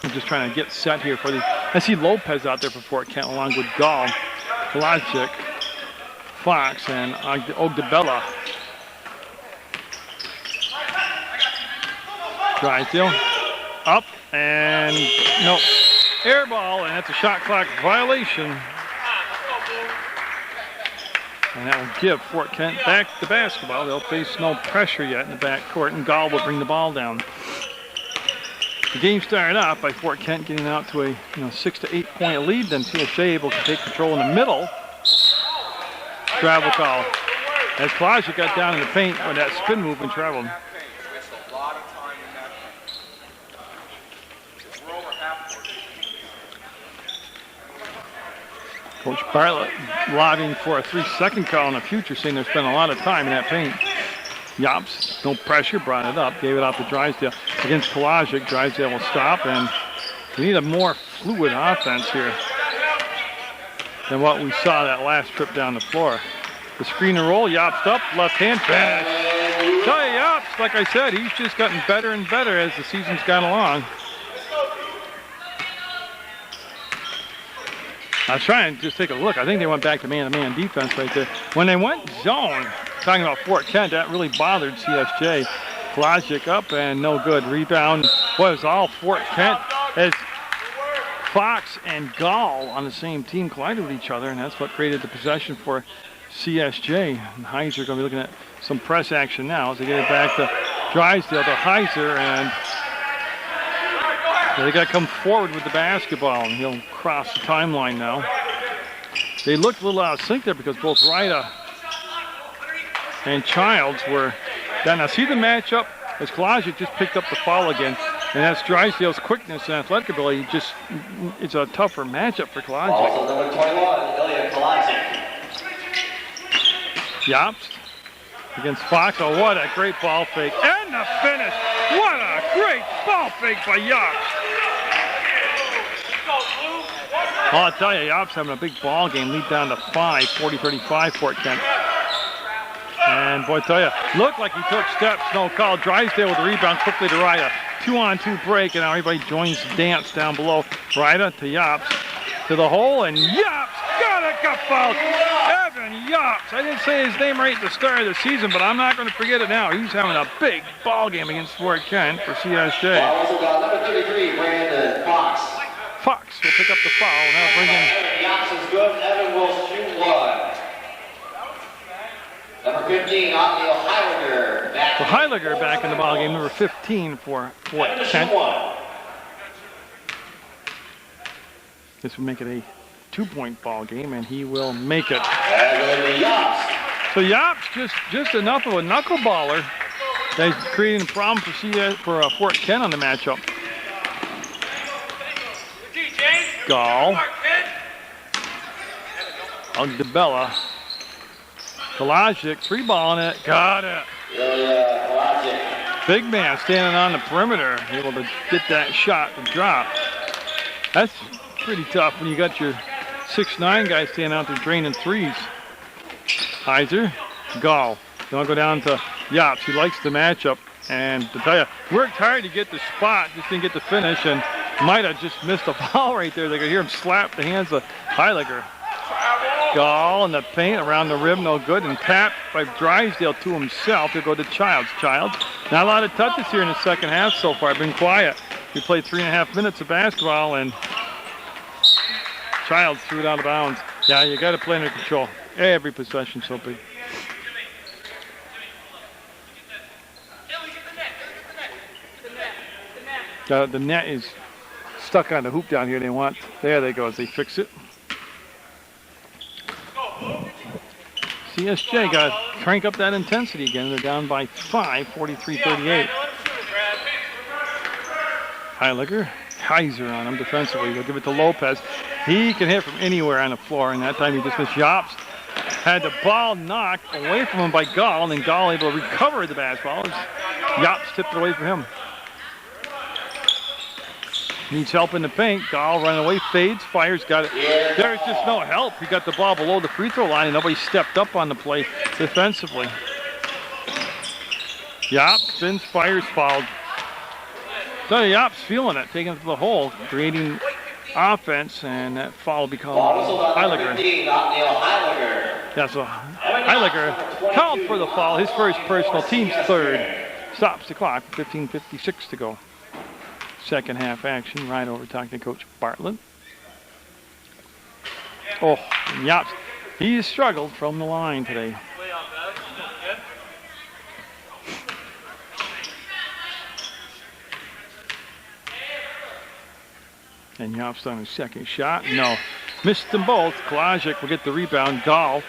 Speaker 1: I'm just trying to get set here for the. I see Lopez out there for Fort Kent along with Gall, Kalajic, Fox, and Ogbella. Drysdale up, and nope, air ball, and that's a shot clock violation. And that will give Fort Kent back the basketball. They'll face no pressure yet in the backcourt, and Gall will bring the ball down. The game started off by Fort Kent getting out to a 6 to 8 point lead. Then CSJ able to take control in the middle. Travel call. As Kalajic got down in the paint with that spin move and traveled. Coach Bartlett lobbying for a 3-second call in the future, saying there's been a lot of time in that paint. Yobst, no pressure, brought it up, gave it out to Drysdale. Against Kalajic, Drysdale will stop, and we need a more fluid offense here than what we saw that last trip down the floor. The screen and roll, Yobst up, left hand finish. Tell you, Yobst, like I said, he's just gotten better and better as the season's gone along. I was trying to just take a look. I think they went back to man-to-man defense right there. When they went zone, talking about Fort Kent, that really bothered CSJ. Kalajic up and no good. Rebound was all Fort Kent as Fox and Gall on the same team collided with each other, and that's what created the possession for CSJ. And Heiser going to be looking at some press action now as they get it back to Drysdale to Heiser, and they got to come forward with the basketball, and he'll cross the timeline now. They looked a little out of sync there because both Ryder and Childs were down. Now see the matchup as Kolajic just picked up the foul again, and that's Drysdale's quickness and athletic ability. Just it's a tougher matchup for Kolajic.
Speaker 2: Also number 21, Ilya Kolajic.
Speaker 1: Jobst against Fox. Oh, what a great ball fake. And the finish. What a great ball fake by Jobst. Oh, I'll tell you, Jobst having a big ball game. Lead down to 5, 40-35 Fort Kent. And boy, I tell you, looked like he took steps. No call. Drysdale with the rebound quickly to Ryda. 2-on-2 break, and now everybody joins the dance down below. Ryda to Jobst. To the hole, and Jobst got it, got fouled. Evan Jobst. I didn't say his name right at the start of the season, but I'm not going to forget it now. He's having a big ball game against Fort Kent for CSJ.
Speaker 2: Also got number 33, Brandon Fox.
Speaker 1: Fox will pick up the foul. Now bring in.
Speaker 2: Jobst is good. Evan will shoot one. Number 15, Othniel Heiliger.
Speaker 1: So Heiliger back in the ball game. Number 15 for Fort Kent. This would make it a 2-point ball game, and he will make it. So Jobst just enough of a knuckleballer that he's creating a problem for Fort Kent on the matchup. Gall. Ugdabella. Kolajic, 3-balling it. Got it. Big man standing on the perimeter, able to get that shot to drop. That's pretty tough when you got your 6'9" guy standing out there draining threes. Heiser, Gall. Don't go down to Jobst. He likes the matchup. And to tell you, worked hard to get the spot, just didn't get the finish, and might have just missed a foul right there. They could hear him slap the hands of Heiliger. Gall in the paint around the rim, no good, and tapped by Drysdale to himself. He'll go to Childs. Childs, not a lot of touches here in the second half so far. Been quiet. We played 3.5 minutes of basketball, and Childs threw it out of bounds. Yeah, you got to play under control. Every possession so big. The net is stuck on the hoop down here. There they go as they fix it. CSJ got to crank up that intensity again. They're down by 5, 43-38. Heiliger, Heiser on him defensively. They'll give it to Lopez. He can hit from anywhere on the floor, and that time he just missed. Jobst had the ball knocked away from him by Gall, and then Gall able to recover the basketball. Jobst tipped it away from him. Needs help in the paint. Gall running away, fades, fires, got it. There's just no help. He got the ball below the free throw line, and nobody stepped up on the play defensively. Jobst spins, fires, fouled. So Jobst feeling it, taking it to the hole, creating offense, and that foul will be called Heiliger. Yeah, so Heiliger called for the foul, his first personal, team's third. Stops the clock, 15:56 to go. Second half action, right over talking to Coach Bartlett. Oh, and Jobst, he struggled from the line today. And Jobst on his second shot. No. Missed them both. Kolajic will get the rebound. Gall.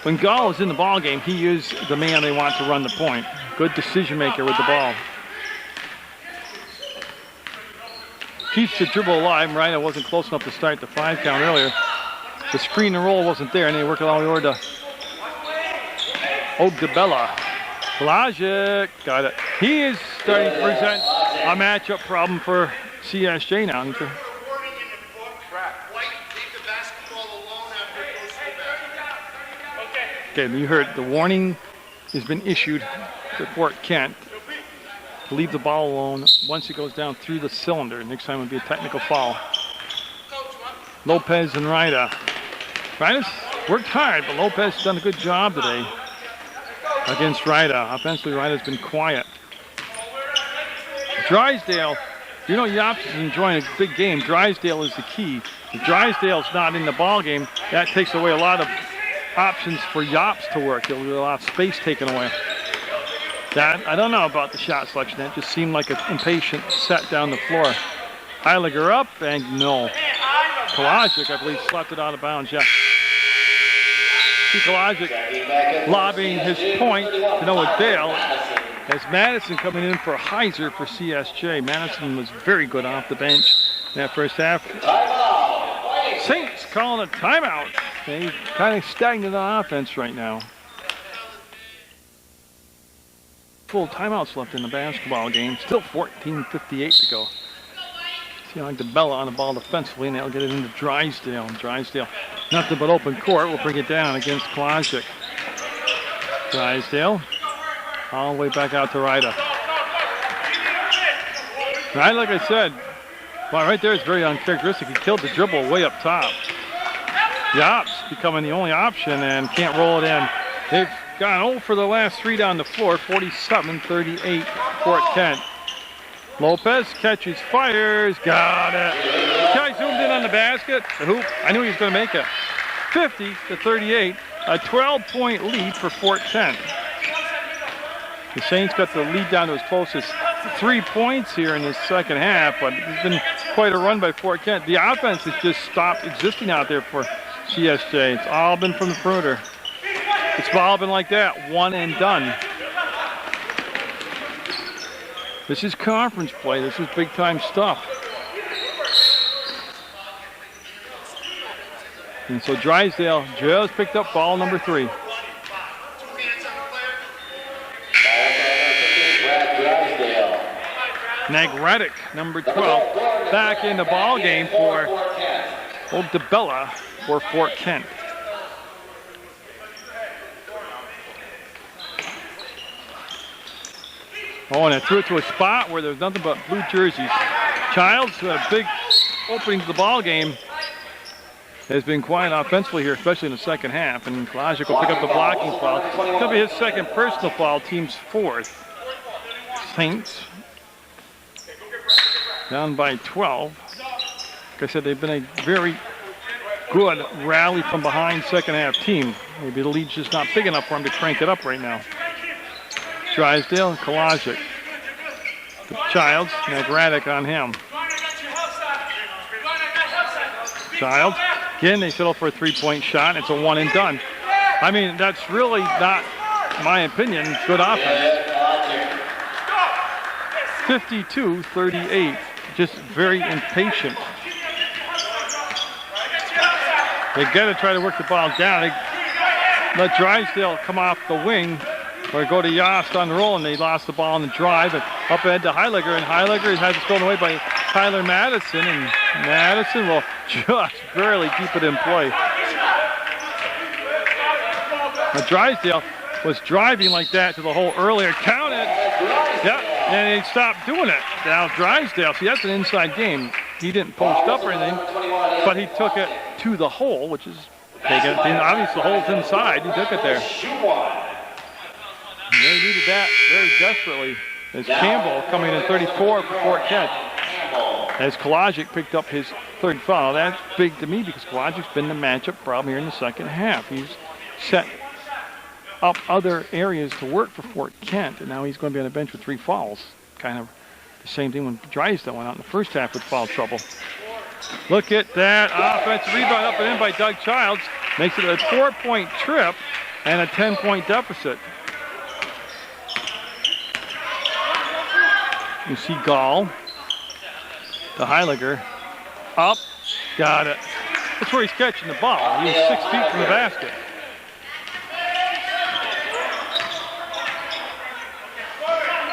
Speaker 1: When Gall is in the ball game, he is the man they want to run the point. Good decision maker with the ball. Keeps the dribble alive. Ryder wasn't close enough to start the 5 count earlier. The screen and roll wasn't there, and they work it all the way over to Ugdabella. Kolajic got it. He is starting to present a matchup problem for CSJ now. Okay, you heard the warning has been issued to Fort Kent to leave the ball alone once it goes down through the cylinder. Next time would be a technical foul. Lopez and Ryder. Ryder's worked hard, but Lopez has done a good job today against Ryder. Offensively, Ryder's been quiet. Drysdale, you know Jobst is enjoying a big game. Drysdale is the key. If Drysdale's not in the ball game, that takes away a lot of options for Jobst to work. There'll be a lot of space taken away. That, I don't know about the shot selection. That just seemed like an impatient set down the floor. Heiliger up, and no. Kolajic, I believe, slapped it out of bounds. Yeah. Ecologic lobbying his point to Noah Dale as Madison coming in for Heiser for CSJ. Madison was very good off the bench in that first half. Saints calling a timeout. They kind of stagnant on offense right now. Full timeouts left in the basketball game. Still 14:58 to go. See like DeBella on the ball defensively, and they'll get it into Drysdale. Drysdale, nothing but open court. Will bring it down against Klosic. Drysdale, all the way back out to Ryda. Right, like I said, well, right there is very uncharacteristic. He killed the dribble way up top. Yops becoming the only option and can't roll it in. They've gone 0 for the last 3 down the floor, 47-38 Fort Kent. Lopez catches, fires, got it. Guy zoomed in on the basket, the hoop. I knew he was going to make it. 50-38, a 12-point lead for Fort Kent. The Saints got the lead down to as close as 3 points here in the second half, but it's been quite a run by Fort Kent. The offense has just stopped existing out there for CSJ. It's all been from the perimeter. It's all been like that, one and done. This is conference play. This is big time stuff. And so Drysdale just picked up ball number 3. Nagradic, number 12, back in the ball game for old DeBella for Fort Kent. Oh, and I threw it to a spot where there's nothing but blue jerseys. Childs, who had a big opening to the ball game, has been quiet offensively here, especially in the second half. And Klosic will pick up the blocking foul. It'll be his second personal foul, team's 4th. Saints down by 12. Like I said, they've been a very good rally from behind second half team. Maybe the lead's just not big enough for him to crank it up right now. Drysdale and Klosic. The Childs, Nagradic on him. Childs. Again, they settle for a 3-point shot. It's a one and done. I mean, that's really not, in my opinion, good offense. 52-38. Just very impatient. They got to try to work the ball down. They let Drysdale come off the wing or go to Yost on the roll, and they lost the ball on the drive. And up ahead to Heiliger, and Heiliger has it stolen away by Tyler Madison, and Madison will just barely keep it in play. Now Drysdale was driving like that to the hole earlier. Count it. Yep, and he stopped doing it. Now Drysdale, see, that's an inside game. He didn't post up or anything, but he took it to the hole, which is taking it. Obviously, the hole's inside. He took it there. They needed that very desperately. As Campbell coming in 34 for Fort Kent. As Klosic picked up his 3rd foul. That's big to me because Kolosic's been the matchup problem here in the second half. He's set up other areas to work for Fort Kent, and now he's going to be on the bench with 3 fouls. Kind of the same thing when Drysdale went out in the first half with foul trouble. Look at that offensive rebound up and in by Doug Childs. Makes it a 4-point trip and a 10-point deficit. You see Gall to Heiliger. Up. Got it. That's where he's catching the ball. He was 6 feet from the basket.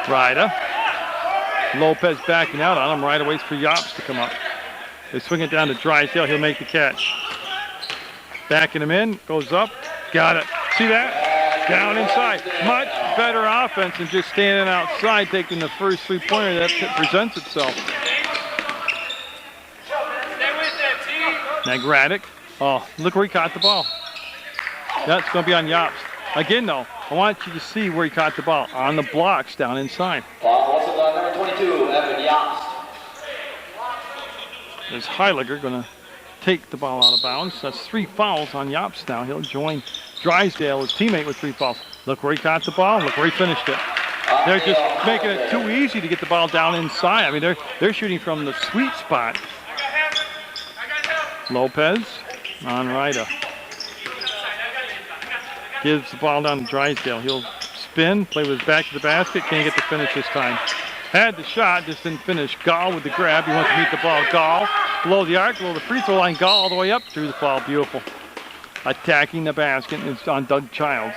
Speaker 1: Ryda. Lopez backing out on him. Ryda waits for Yops to come up. They swing it down to Drysdale. He'll make the catch. Backing him in. Goes up. Got it. See that? Down inside. Much better offense than just standing outside taking the first 3-pointer that presents itself. Nagradic. Oh, look where he caught the ball. That's going to be on Yops. Again, though, I want you to see where he caught the ball. On the blocks down inside.
Speaker 2: Number 22, Evan Yost.
Speaker 1: There's Heiliger going to take the ball out of bounds. That's 3 fouls on Yops now. He'll join Drysdale, his teammate, with 3 fouls. Look where he caught the ball. Look where he finished it. They're just making it too easy to get the ball down inside. I mean, they're shooting from the sweet spot. Lopez on Ryda. Gives the ball down to Drysdale. He'll spin, play with his back to the basket. Can't get the finish this time. Had the shot, just didn't finish. Gall with the grab. He wants to meet the ball. Gall below the arc, below the free throw line. Gall all the way up through the foul. Beautiful. Attacking the basket. It's on Doug Childs.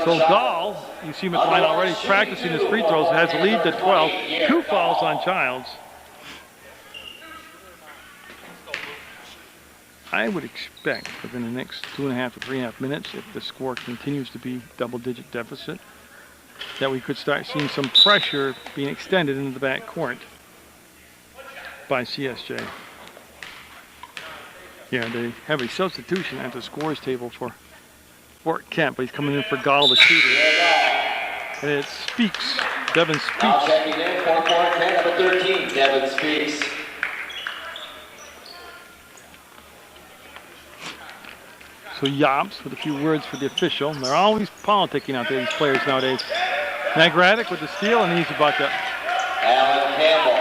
Speaker 1: So Gall, you see him at the line already practicing his free throws. Has the lead to 12. 2 fouls on Childs. I would expect within the next 2.5 to 3.5 minutes, if the score continues to be double-digit deficit, that we could start seeing some pressure being extended into the back court by CSJ. Yeah, they have a substitution at the scores table for Fort Kent, but he's coming in for Gall, the shooter. And it Speaks. Devin Speaks.
Speaker 2: Now checking in for Fort Kent, number 13, Devin Speaks.
Speaker 1: So Yops with a few words for the official. They're always politicking out there, these players nowadays. Nagradic with the steal and an easy bucket.
Speaker 2: Alan Campbell.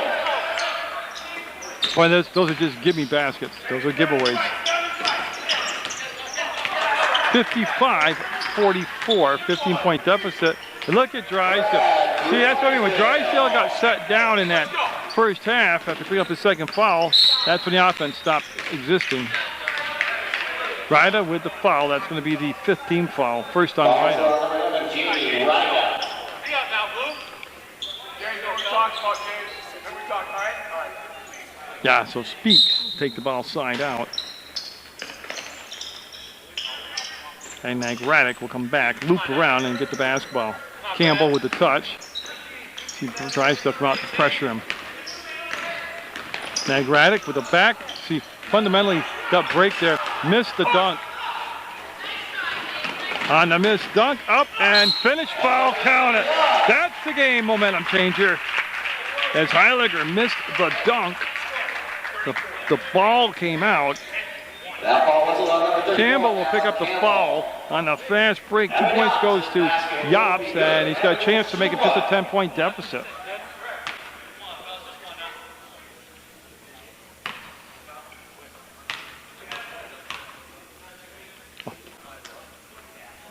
Speaker 1: Boy, those are just give-me baskets. Those are giveaways. 55-44, 15-point deficit. And look at Drysdale. See, that's what I mean. When Drysdale got set down in that first half after picking up his second foul, that's when the offense stopped existing. Ryda with the foul. That's going to be the 15th foul. First on Ryda. Yeah, so Speaks take the ball side out. And Nagradic will come back, loop around, and get the basketball. Campbell with the touch. See, Drysdale come out to pressure him. Nagradic with the back. See, fundamentally got break there. Missed the dunk. On the missed dunk, up and finish, foul, count it. That's the game momentum changer. As Heiliger missed the dunk, the ball came out. Campbell will pick up the foul on a fast break. 2 points goes to Yops, and he's got a chance to make it just a 10-point deficit.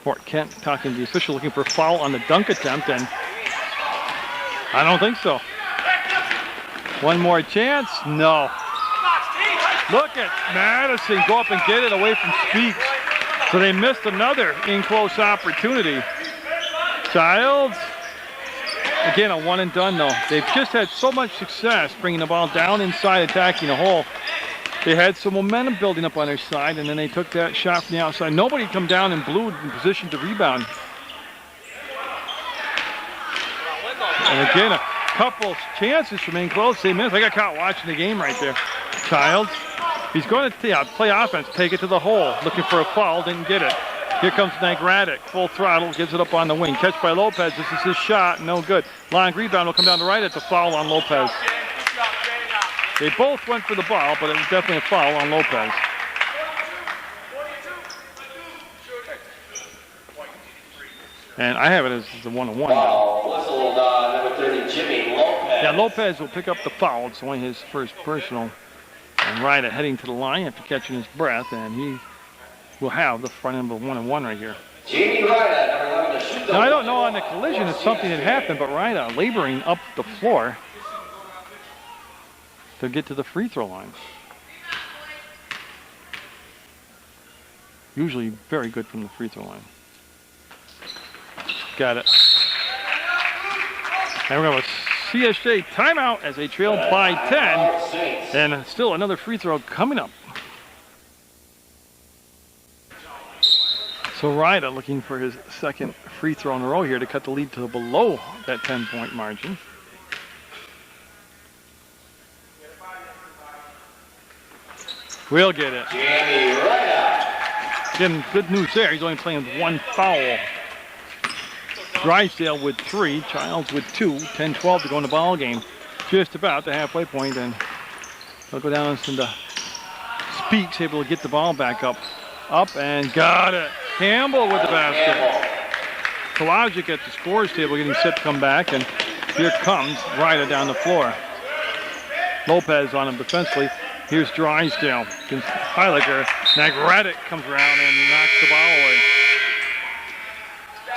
Speaker 1: Fort Kent talking to the official, looking for a foul on the dunk attempt, and I don't think so. One more chance? No. Look at Madison go up and get it away from Speaks. So they missed another in-close opportunity. Childs, again, a one and done though. They've just had so much success bringing the ball down inside, attacking the hole. They had some momentum building up on their side, and then they took that shot from the outside. Nobody come down and blew in position to rebound. And again, a couple chances from in close. They missed. I got caught watching the game right there. Childs, he's going to play offense, take it to the hole. Looking for a foul, didn't get it. Here comes Nagradic, full throttle, gives it up on the wing. Catch by Lopez, this is his shot, no good. Long rebound will come down to right at the foul on Lopez. They both went for the ball, but it was definitely a foul on Lopez. And I have it as the 1-on-1.
Speaker 2: Number 30, Jimmy Lopez.
Speaker 1: Yeah, Lopez will pick up the foul. It's only his first personal. And Ryda heading to the line after catching his breath, and he will have the front end of a 1-on-1 right here.
Speaker 2: Jimmy Ryda, number 11, to shoot.
Speaker 1: Now, I don't know on the collision if something had happened, but Ryda laboring up the floor to get to the free throw line. Usually very good from the free throw line. Got it. And we're going to have a CSJ timeout as they trail by 10. And still another free throw coming up. So Ryda looking for his second free throw in a row here to cut the lead to below that 10-point margin. We'll get it. Again, good news there. He's only playing with one foul. Drysdale with 3, Childs with 2, 10-12 to go in the ball game. Just about the halfway point, and they'll go down into Speaks, able to get the ball back up and got it. Campbell with the basket. Kolodzic at the scores table getting set to come back, and here comes Ryda down the floor. Lopez on him defensively. Here's Drysdale against Heiliger. Nagradic comes around and knocks the ball away.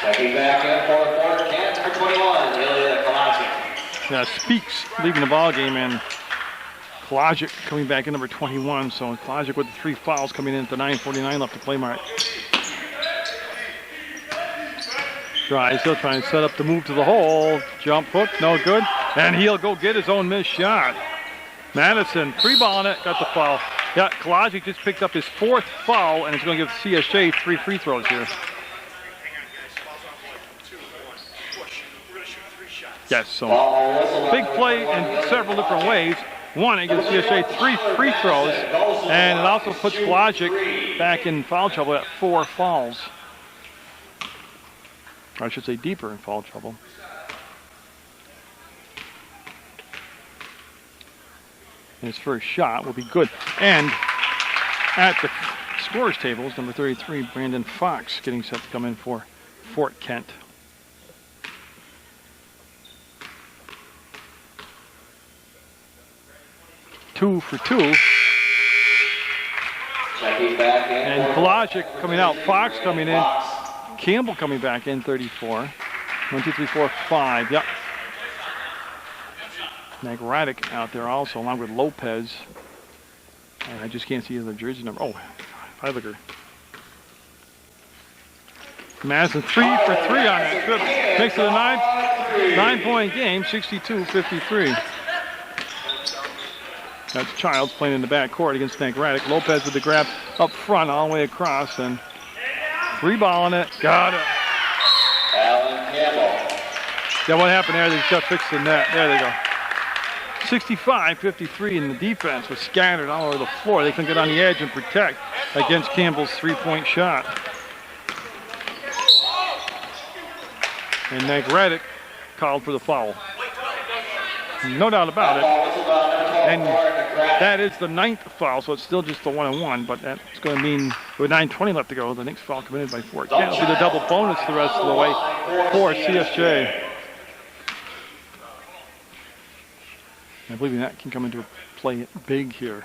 Speaker 2: Checking back in for Fort Kent, number 21, Ilya Kolajic.
Speaker 1: Yeah, Speaks leaving the ball game, and Kolajic coming back in number 21. So Kolajic with the 3 fouls coming in at the 9:49 left to play mark. Drysdale trying to set up the move to the hole. Jump hook, no good. And he'll go get his own missed shot. Madison, free ball on it, got the foul. Yeah, Kolajic just picked up his 4th foul, and it's going to give CSJ 3 free throws here. Yes, so big play in several different ways. One, it gives CSJ 3 free throws, and it also puts Kolajic back in foul trouble at 4 fouls. Or I should say deeper in foul trouble. And his first shot will be good. And at the scorers tables, number 33, Brandon Fox getting set to come in for Fort Kent. Two for 2. And Kolajic coming out, Fox coming in, Campbell coming back in, 34. 1, 2, 3, 4, 5. Yep. Nagradic out there also, along with Lopez. And I just can't see the jersey number. Oh, Heiliger. Madison 3 for 3 on that trip. Makes it a 9-point game, 62-53. That's Childs playing in the back court against Nagradic. Lopez with the grab up front all the way across, and 3 ball on it. Got it. Yeah, what happened there? They just fixed the net. There they go. 65-53, and the defense was scattered all over the floor. They couldn't get on the edge and protect against Campbell's 3-point shot. And Nagradic called for the foul. No doubt about it. And that is the 9th foul, so it's still just the 1-on-1, but that's going to mean with 9:20 left to go, the next foul committed by Fort Kent will be the double bonus the rest of the way for CSJ. I believe that can come into play big here.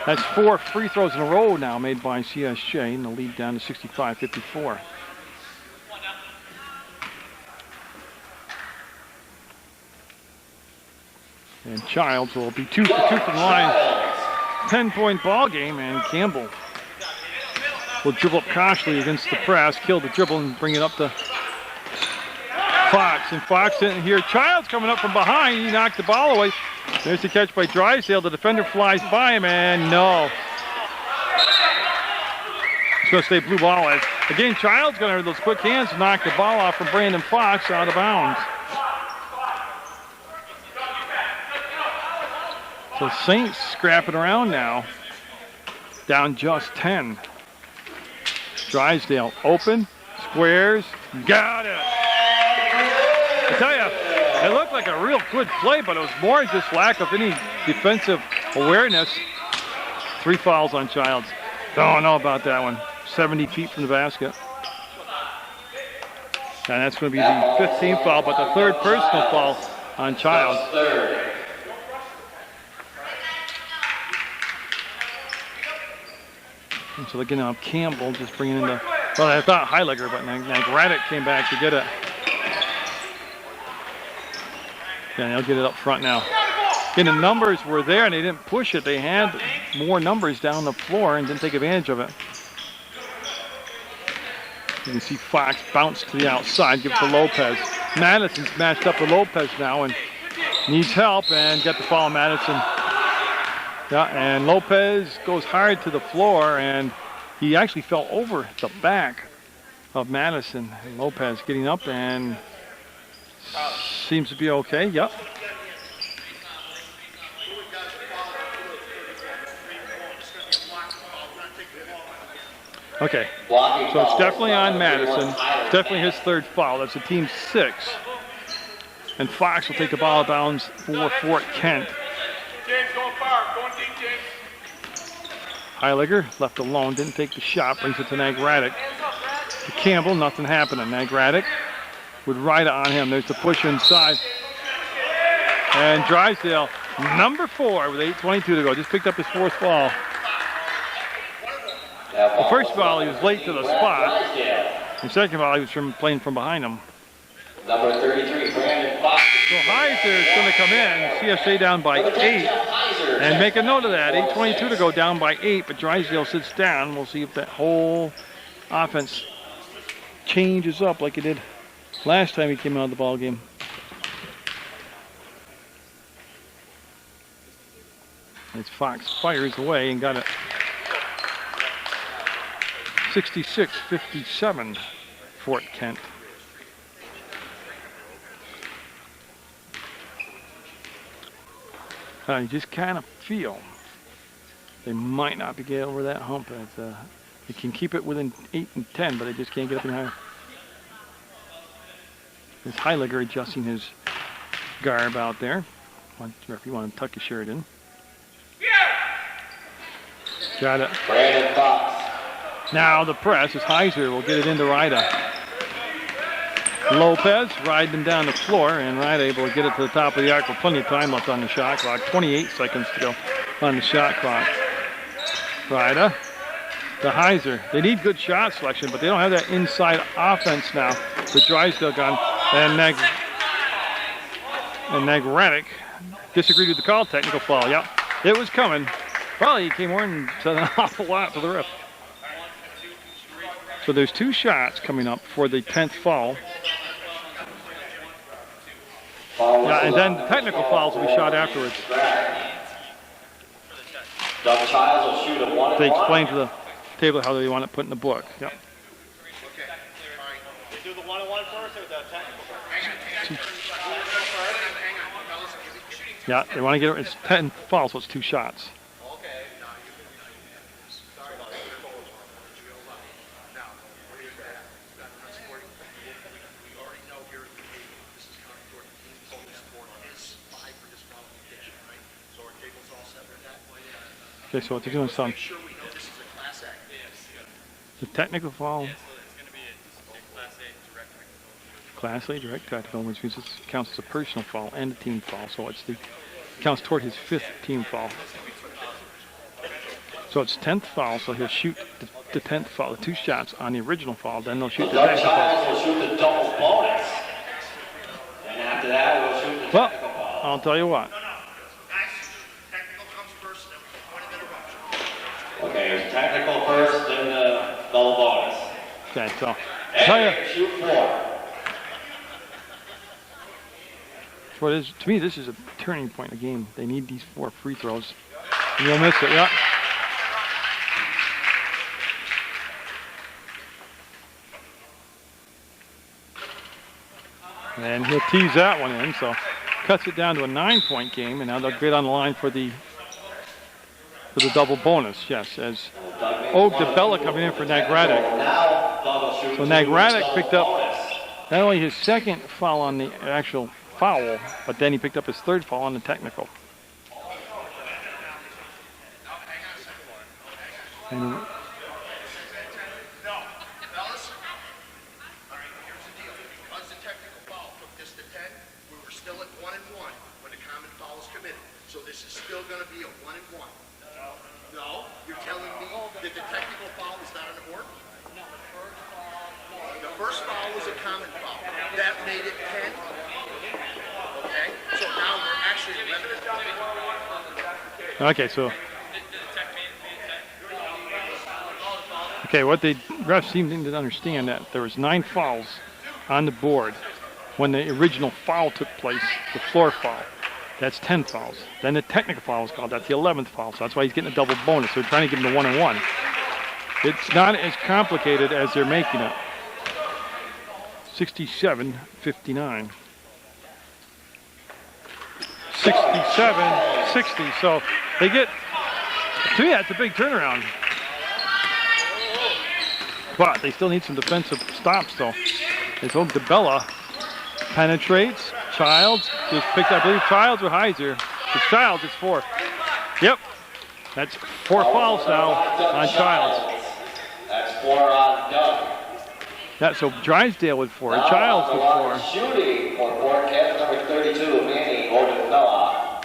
Speaker 1: That's 4 free throws in a row now made by CSJ, and the lead down to 65-54. And Childs will be 2 for 2 from the line. 10-point ball game, and Campbell will dribble up cautiously against the press, kill the dribble, and bring it up to Fox. And Fox didn't hear Childs coming up from behind. He knocked the ball away. There's the catch by Drysdale. The defender flies by him, and no. It's going to stay blue ball. As again, Childs going to have those quick hands to knock the ball off from Brandon Fox out of bounds. So Saints scrapping around now. Down just 10. Drysdale open, squares, got it. I tell you, it looked like a real good play, but it was more just lack of any defensive awareness. 3 fouls on Childs. Don't know about that one. 70 feet from the basket. And that's going to be the 15th foul, but the 3rd personal foul on Childs. And so again now Campbell just bringing in the, well, I thought Heiliger, but Nagradic came back to get it. Yeah, they'll get it up front now. Again, the numbers were there and they didn't push it. They had more numbers down the floor and didn't take advantage of it. You can see Fox bounce to the outside, give it to Lopez. Madison's matched up with Lopez now and needs help, and get the foul on Madison. Yeah, and Lopez goes hard to the floor, and he actually fell over the back of Madison. And Lopez getting up and seems to be okay. Yep. Okay, so it's definitely on Madison. Definitely his 3rd foul. That's a team 6. And Fox will take the ball out of bounds for Fort Kent.
Speaker 3: James going far, going deep, James.
Speaker 1: Heiliger left alone, didn't take the shot, brings it to Nagradic. To Campbell, nothing happening. Nagradic would ride it on him. There's the push inside. And Drysdale Number 4 with 8:22 to go. Just picked up his 4th foul. The first foul, he was late to the spot. The second foul, he was playing from behind him.
Speaker 2: Number 33, Brandon Fox.
Speaker 1: So Heiser is going to come in. CSJ down by 8. And make a note of that. 8:22 to go, down by 8. But Drysdale sits down. We'll see if that whole offense changes up like it did last time he came out of the ball game. As Fox fires away and got it 66-57, Fort Kent. You just kind of feel they might not be getting over that hump. They can keep it within 8 and 10, but they just can't get up any higher. This Heiliger adjusting his garb out there. If you want to tuck your shirt in. Got it.
Speaker 2: Brandon Fox.
Speaker 1: Now the press is Heiser will get it into Ryda. Lopez riding him down the floor, and Ryda able to get it to the top of the arc with plenty of time left on the shot clock. 28 seconds to go on the shot clock. Ryda to Heiser. They need good shot selection, but they don't have that inside offense now. The Drysdale gun and Nagradic disagreed with the call. Technical foul. Yep, it was coming. Well, he came over and said an awful lot to the ref. So there's 2 shots coming up for the 10th foul. Yeah, and then the technical fouls will be shot afterwards.
Speaker 2: Doug Childs will shoot a 1-1.
Speaker 1: They explain to the table how they want it put in the book. Yep.
Speaker 3: They do the 1-on-1 first or the technical first?
Speaker 1: Yeah, they want to get it. It's 10 fouls, so it's 2 shots. Okay, so what they're doing, son. The technical foul. Class A direct tactical, which means it counts as a personal foul and a team foul. So it counts toward his 5th team foul. So it's 10th foul, so he'll shoot the 10th foul, the 2 shots on the original foul, then they'll shoot the
Speaker 2: Doug
Speaker 1: technical
Speaker 2: Childs
Speaker 1: foul.
Speaker 2: will shoot the double bonus. And after that, we'll shoot the technical foul.
Speaker 1: I'll tell you what.
Speaker 2: Okay, it's technical first, then the double bonus.
Speaker 1: Okay, so
Speaker 2: And shoot 4.
Speaker 1: to me, this is a turning point in the game. They need these 4 free throws. And you'll miss it, yeah. And he'll tease that one in, so cuts it down to a 9-point game, and now they'll get on the line for the double bonus, yes, as DeBella coming in for Nagradic. So Nagradic picked up not only his 2nd foul on the actual foul, but then he picked up his 3rd foul on the technical. And
Speaker 4: So this is still going to be a 1-1. No, you're telling me that the technical foul is not on the board? No, the first foul was a common foul. That made it 10. Okay, so now we're actually limited.
Speaker 1: okay, so what the refs seemed to understand that there was 9 fouls on the board when the original foul took place, the floor foul. That's 10 fouls. Then the technical foul is called. That's the 11th foul. So that's why he's getting a double bonus. They're trying to give him the 1-1. It's not as complicated as they're making it. 67-59. 67-60. So they get, to me, that's a big turnaround. But they still need some defensive stops, though. They told DeBella penetrates. Childs just picked up, I believe, Childs or Heiser. It's Childs, it's 4. Yep. That's 4 fouls now on Childs.
Speaker 2: That's 4 on Doug.
Speaker 1: That's so Drysdale with 4, Childs with 4.
Speaker 2: Shooting for Fort Kent, number 32, Manny Gordon-Bella.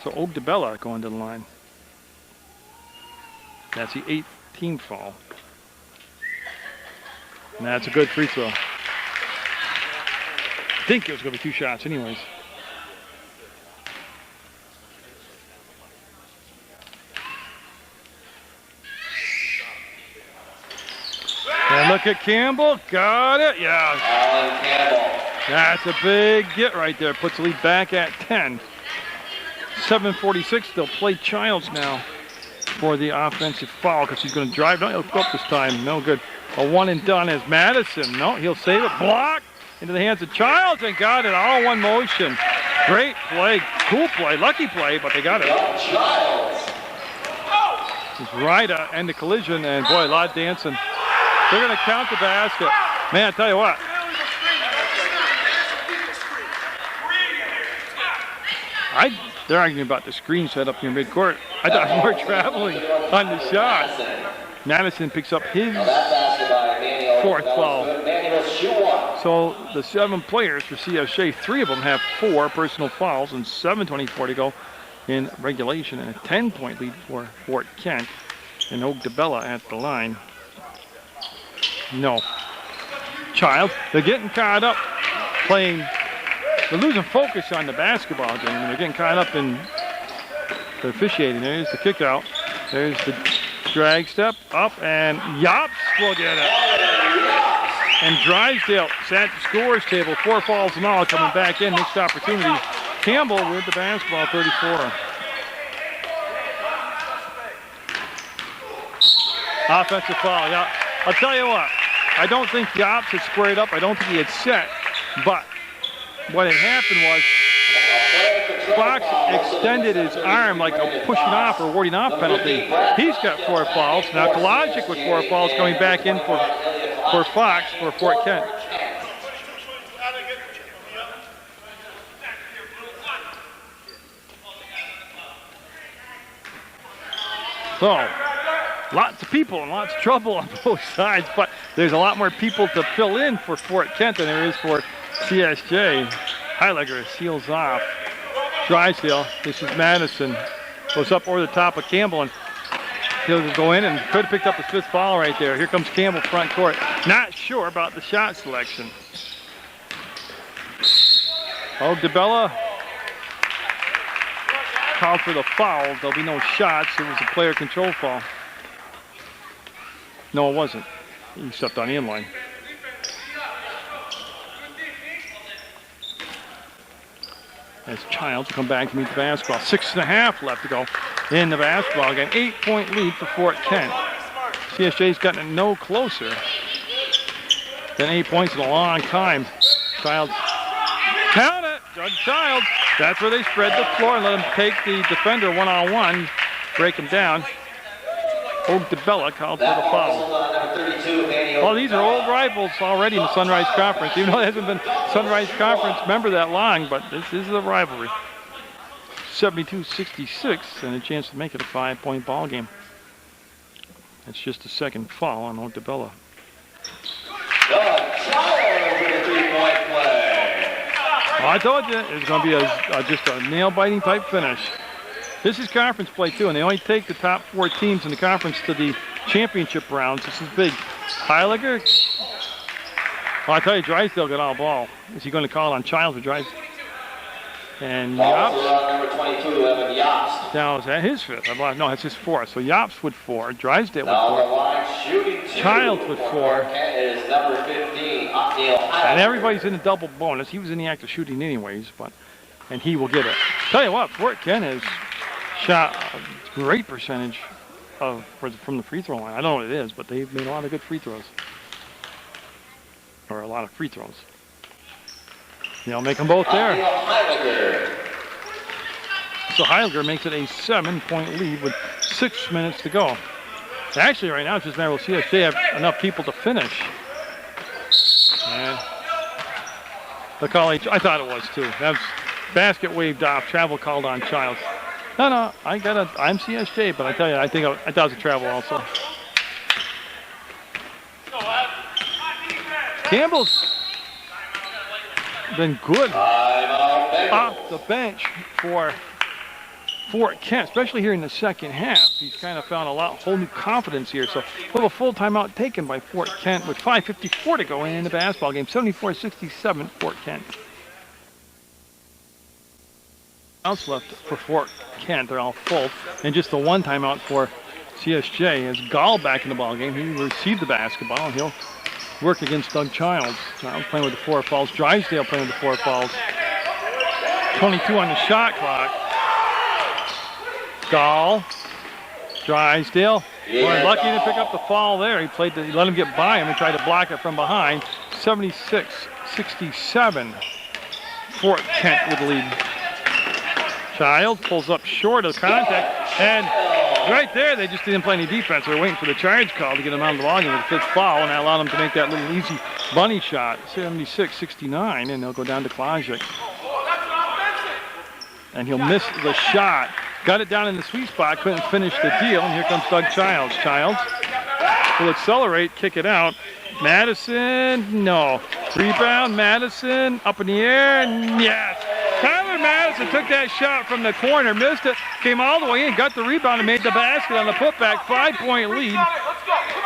Speaker 1: So Ogdebella going to the line. That's the 8th team foul. And that's a good free throw. I think it was going to be 2 shots anyways. And look at Campbell. Got it. Yeah.
Speaker 2: Alan Campbell.
Speaker 1: That's a big get right there. Puts the lead back at 10. 7:46 still. Play Childs now for the offensive foul because he's going to drive. No, he'll go up this time. No good. A one and done is Madison. No, he'll save it. Blocked into the hands of Childs and got it. All one motion. Great play. Cool play. Lucky play, but they got it.
Speaker 2: Childs.
Speaker 1: He's right end the collision, and boy, a lot of dancing. They're going to count the basket. Man, I tell you what. They're arguing about the screen set up near midcourt. I thought more traveling on the shot. Madison picks up his 4th foul. So the 7 players for CSJ, 3 of them have 4 personal fouls and 7:24 to go in regulation, and a 10-point lead for Fort Kent. And Ogdebella at the line. No. Child, they're getting caught up playing. They're losing focus on the basketball game, and they're getting caught up in the officiating. There's the kick out. There's the drag step up, and Yops will get it. And Drysdale sat the scorer's table. 4 fouls and all coming back in. Missed opportunity. Campbell with the basketball, 34. Offensive foul. Yeah, I'll tell you what. I don't think Yops had squared up. I don't think he had set. But what had happened was Fox extended his arm like a pushing off or warding off penalty. He's got 4 fouls. Now Kalajic with 4 fouls coming back in for Fox for Fort Kent. So, lots of people and lots of trouble on both sides, but there's a lot more people to fill in for Fort Kent than there is for CSJ. Heiliger seals off. Drysdale, this is Madison. Goes up over the top of Campbell, and he'll go in and could have picked up his 5th foul right there. Here comes Campbell front court. Not sure about the shot selection. Ogdebella called for the foul. There'll be no shots. It was a player control foul. No, it wasn't. He stepped on the inline. As Childs come back to meet the basketball. 6.5 left to go in the basketball game. 8-point lead for Fort Kent. CSJ's gotten no closer than 8 points in a long time. Childs, count it, Judge Childs. That's where they spread the floor and let him take the defender one-on-one, break him down. Ogdebella called for the foul. Well, these are old rivals already in the Sunrise Conference. Even though it hasn't been Sunrise Conference member that long, but this is a rivalry. 72-66 and a chance to make it a 5-point ball game. That's just the 2nd foul on Ogdebella. Well, I told you it's going to be just a nail-biting type finish. This is conference play too, and they only take the top 4 teams in the conference to the championship rounds. This is big. Heiliger. Well, I tell you, Drysdale got all ball. Is he going to call on Childs or Drysdale? And Yops.
Speaker 2: Number 22, Evan Yops.
Speaker 1: Now, is that his 5th? No, that's his 4th. So Yops with 4, Drysdale with 4. Childs with 4.
Speaker 2: Is number 15,
Speaker 1: and everybody's in a double bonus. He was in the act of shooting anyways, and he will get it. Tell you what, Fort Kent has shot a great percentage from the free throw line. I don't know what it is, but they've made a lot of good free throws. Or a lot of free throws. They'll make them both there. So Heiliger makes it a 7-point lead with 6 minutes to go. Actually, right now, it's just a matter of see if they have enough people to finish. And the college, I thought it was too. That was basket waved off, travel called on Childs. No, I'm CSJ, but I tell you, I thought it was a travel also. Campbell's been good off the bench for Fort Kent, especially here in the second half, he's kind of found whole new confidence here. So we'll have a full timeout taken by Fort Kent with 5:54 to go in the basketball game. 74-67, Fort Kent. Outs left for Fort Kent, they're all full. And just the one timeout for CSJ as Gall back in the ball game. He received the basketball and he'll work against Doug Childs. Childs playing with the 4 fouls. Drysdale playing with the 4 fouls. 22 on the shot clock. Gall, Drysdale, lucky to pick up the foul there. He let him get by him and tried to block it from behind. 76-67, Fort Kent with the lead. Childs pulls up short of contact, and right there they just didn't play any defense. They were waiting for the charge call to get him out of the volume with the 5th foul, and that allowed him to make that little easy bunny shot. 76-69, and they'll go down to Klajic. And he'll miss the shot. Got it down in the sweet spot, couldn't finish the deal, and here comes Doug Childs. Childs will accelerate, kick it out. Madison, no. Rebound, Madison, up in the air, yes. Tyler Madison took that shot from the corner, missed it, came all the way in, got the rebound, and made the basket on the putback. 5-point lead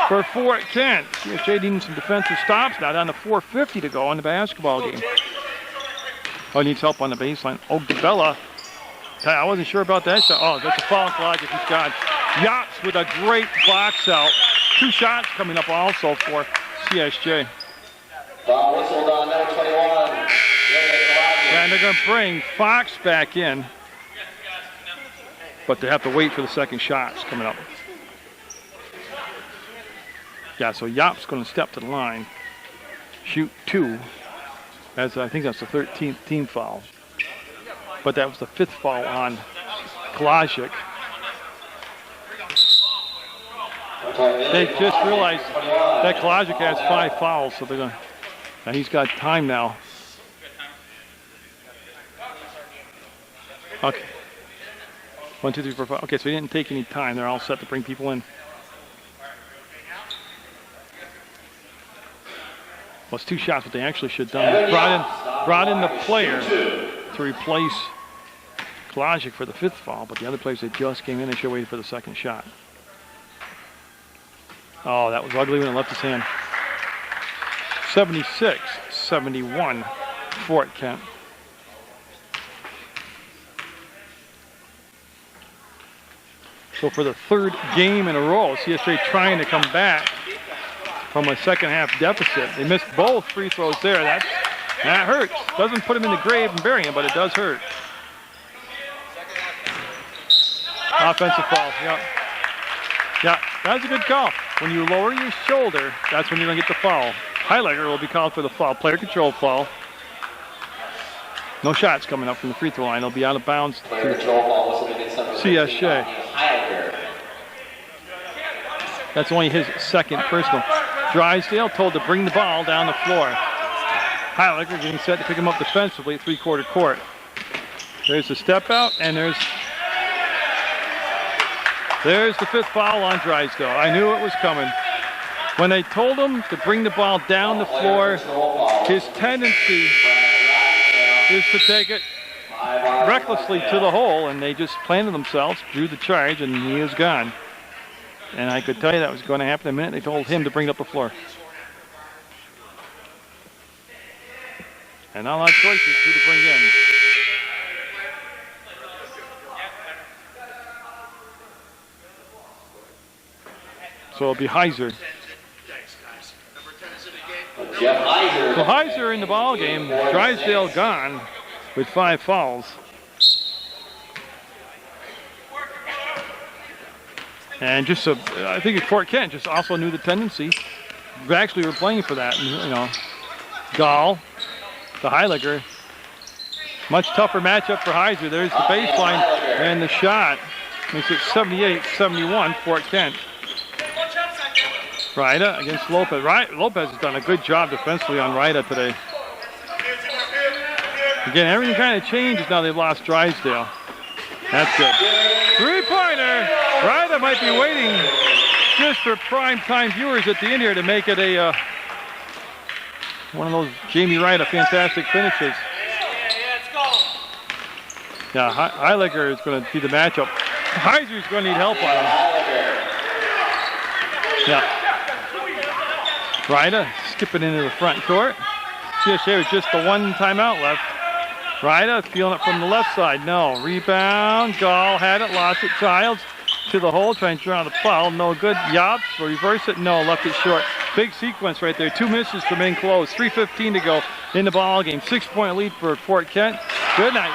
Speaker 1: for Fort Kent. CSJ needing some defensive stops now, down to 4:50 to go in the basketball game. Oh, needs help on the baseline. Ogbella. I wasn't sure about that shot. Oh, that's a foul Klajic. He's got Yachts with a great box out. 2 shots coming up also for CSJ.
Speaker 2: Foul whistled on number 21.
Speaker 1: And they're going to bring Fox back in. But they have to wait for the second shots coming up. Yeah, so Yap's going to step to the line. Shoot 2. I think that's the 13th team foul. But that was the 5th foul on Klajic. They just realized that Klajic has 5 fouls, so they're going to, and he's got time now. Okay. 1, 2, 3, 4, 5. Okay, so he didn't take any time. They're all set to bring people in. Well, it's 2 shots, but they actually should have done. They brought in the player to replace Klajic for the 5th foul, but the other players that just came in, they should have waited for the second shot. Oh, that was ugly when it left his hand. 76-71, Fort Kent. So for the 3rd game in a row, CSJ trying to come back from a second half deficit. They missed both free throws there. That hurts. Doesn't put him in the grave and bury him, but it does hurt. Offensive foul, yeah. Yeah, that's a good call. When you lower your shoulder, that's when you're going to get the foul. Highlighter will be called for the foul. Player control foul. No shots coming up from the free throw line. They'll be out of bounds to CSJ. That's only his 2nd personal. Drysdale told to bring the ball down the floor. Highlighter getting set to pick him up defensively at 3/4 court. There's the step out, and there's the 5th foul on Drysdale. I knew it was coming. When they told him to bring the ball down the floor, his tendency is to take it recklessly to the hole, and they just planted themselves, drew the charge, and he is gone. And I could tell you that was going to happen the minute they told him to bring it up the floor. And not a lot of choices who to bring in. So it'll be Heiser. So Heiser in the ball game. Drysdale gone with 5 fouls. And just so, I think Fort Kent just also knew the tendency. We actually were playing for that. And, you know, Gall, the Heiliger. Much tougher matchup for Heiser. There's the baseline and the shot. Makes it 78-71, Fort Kent. Ryda against Lopez. Lopez has done a good job defensively on Ryda today. Again, everything kind of changes now they've lost Drysdale. That's good. 3-pointer. Ryda might be waiting just for prime time viewers at the end here to make it a one of those Jamie Ryda fantastic finishes. Yeah, Heiliger is going to be the matchup. Heiser's going to need help on him. Yeah. Ryda skipping into the front court. CSJ with just the one timeout left. Ryda feeling it from the left side. No. Rebound. Gall had it. Lost it. Childs to the hole. Trying to draw the foul. No good. Yops will reverse it. No. Left it short. Big sequence right there. 2 misses from in close. 3:15 to go in the ball game. 6-point lead for Fort Kent. Good night.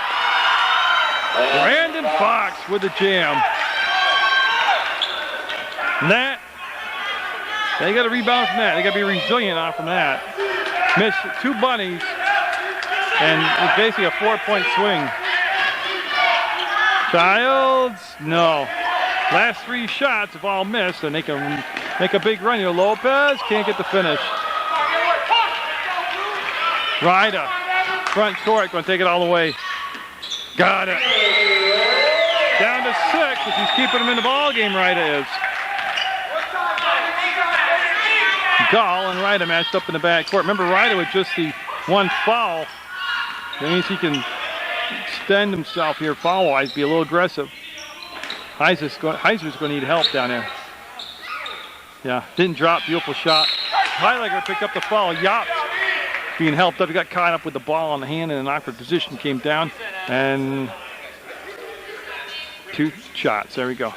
Speaker 1: Brandon Fox with the jam. And that, they got to rebound from that. They got to be resilient off from that. Missed 2 bunnies, and it's basically a 4-point swing. Childs, no. Last 3 shots have all missed, and they can make a big run here. Lopez can't get the finish. Ryda, front court, going to take it all the way. Got it. Down to 6 if he's keeping them in the ball game, Ryda is. Gall and Ryda matched up in the back court. Remember, Ryda with just the 1 foul. That means he can extend himself here foul-wise, be a little aggressive. Heiser's going to need help down there. Yeah, didn't drop, beautiful shot. Heiliger picked up the foul. Yops being helped up. He got caught up with the ball on the hand in an awkward position, came down, and 2 shots. There we go.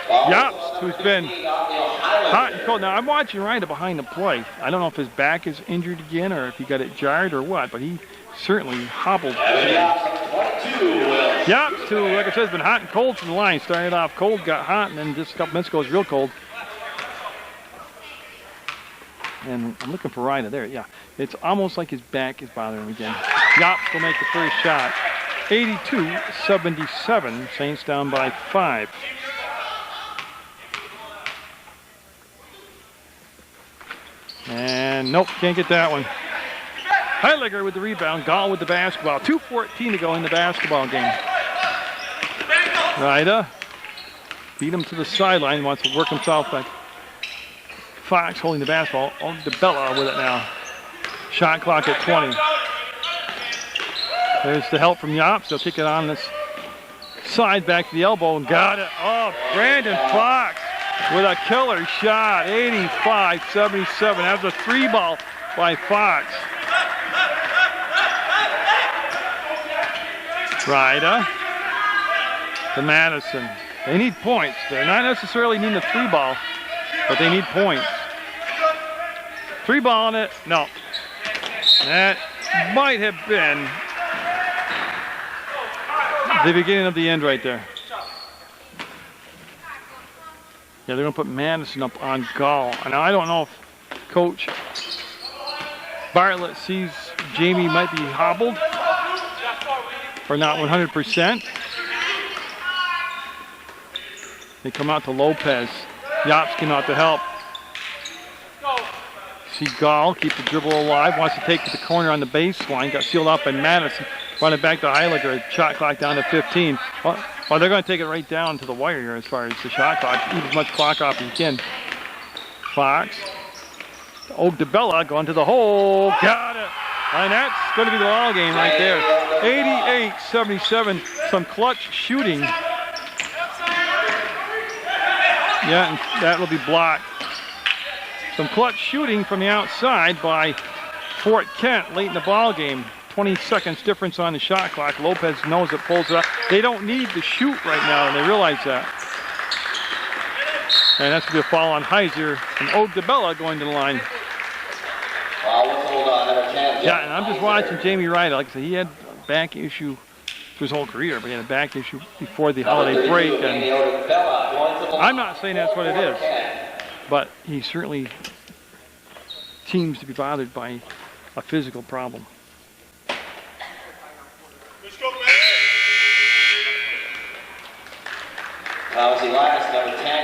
Speaker 1: Yops, who's been hot and cold. Now, I'm watching Ryda behind the play. I don't know if his back is injured again or if he got it jarred or what, but he certainly hobbled. Yops, who, like I said, has been hot and cold from the line. Started off cold, got hot, and then just a couple minutes ago was real cold. And I'm looking for Ryda there. Yeah, it's almost like his back is bothering him again. Yops will make the first shot. 82-77. Saints down by 5. And nope, can't get that one. Heiliger with the rebound. Gall with the basketball. 2:14 to go in the basketball game. Ryda beat him to the sideline. Wants to work himself back. Fox holding the basketball. Oh, DeBella with it now. Shot clock at 20. There's the help from Yops. They'll kick it on this side back to the elbow and got it. Oh, Brandon Fox with a killer shot. 85-77. That was a 3-ball by Fox. Ryda to Madison. They need points. They're not necessarily needing a 3-ball, but they need points. 3-ball on it. No. That might have been the beginning of the end right there. Yeah, they're going to put Madison up on Gall. And I don't know if Coach Bartlett sees Jamie might be hobbled or not 100%. They come out to Lopez. Yops came out to help. See Gall keep the dribble alive. Wants to take to the corner on the baseline. Got sealed off by Madison. Running back to Heiliger. Shot clock down to 15. Well, they're going to take it right down to the wire here as far as the shot clock. Eat as much clock off as you can. Fox. Oh, DeBella going to the hole. Got it. And that's going to be the ball game right there. 88-77. Some clutch shooting. Yeah, and that will be blocked. Some clutch shooting from the outside by Fort Kent late in the ball game. 20 seconds difference on the shot clock. Lopez knows it, pulls it up. They don't need to shoot right now, and they realize that. And that's going to be a foul on Heiser and DeBella going to the line. Yeah, and I'm just watching Jamie Ryda. Like I said, he had a back issue for his whole career, but he had a back issue before the holiday break. And I'm not saying that's what it is, but he certainly seems to be bothered by a physical problem.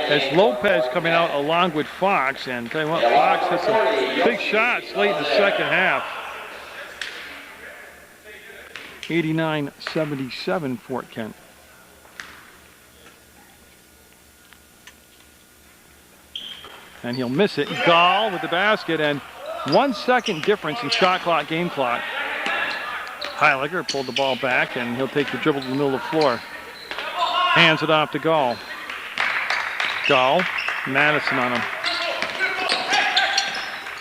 Speaker 1: As Lopez coming out along with Fox, and tell you what, Fox hit some big shots late in the second half. 89-77 Fort Kent. And he'll miss it. Gall with the basket, and 1 second difference in shot clock, game clock. Heiliger pulled the ball back, and he'll take the dribble to the middle of the floor. Hands it off to Gall. Gall, Madison on him.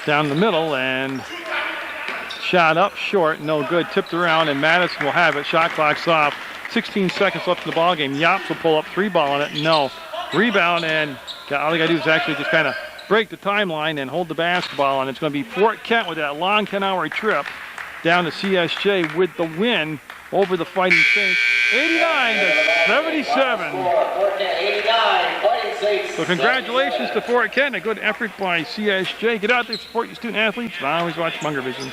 Speaker 1: Down the middle, and shot up short, no good. Tipped around, and Madison will have it. Shot clock's off. 16 seconds left in the ball game. Yops will pull up 3-ball on it. No. Rebound, and all they got to do is actually just kind of break the timeline and hold the basketball, and it's going to be Fort Kent with that long 10-hour trip down to CSJ with the win over the Fighting Saints, 89-77.
Speaker 2: Fort Kent 89, Fighting Saints.
Speaker 1: So congratulations to Fort Kent. A good effort by CSJ. Get out there, support your student athletes, and always watch Munger Vision.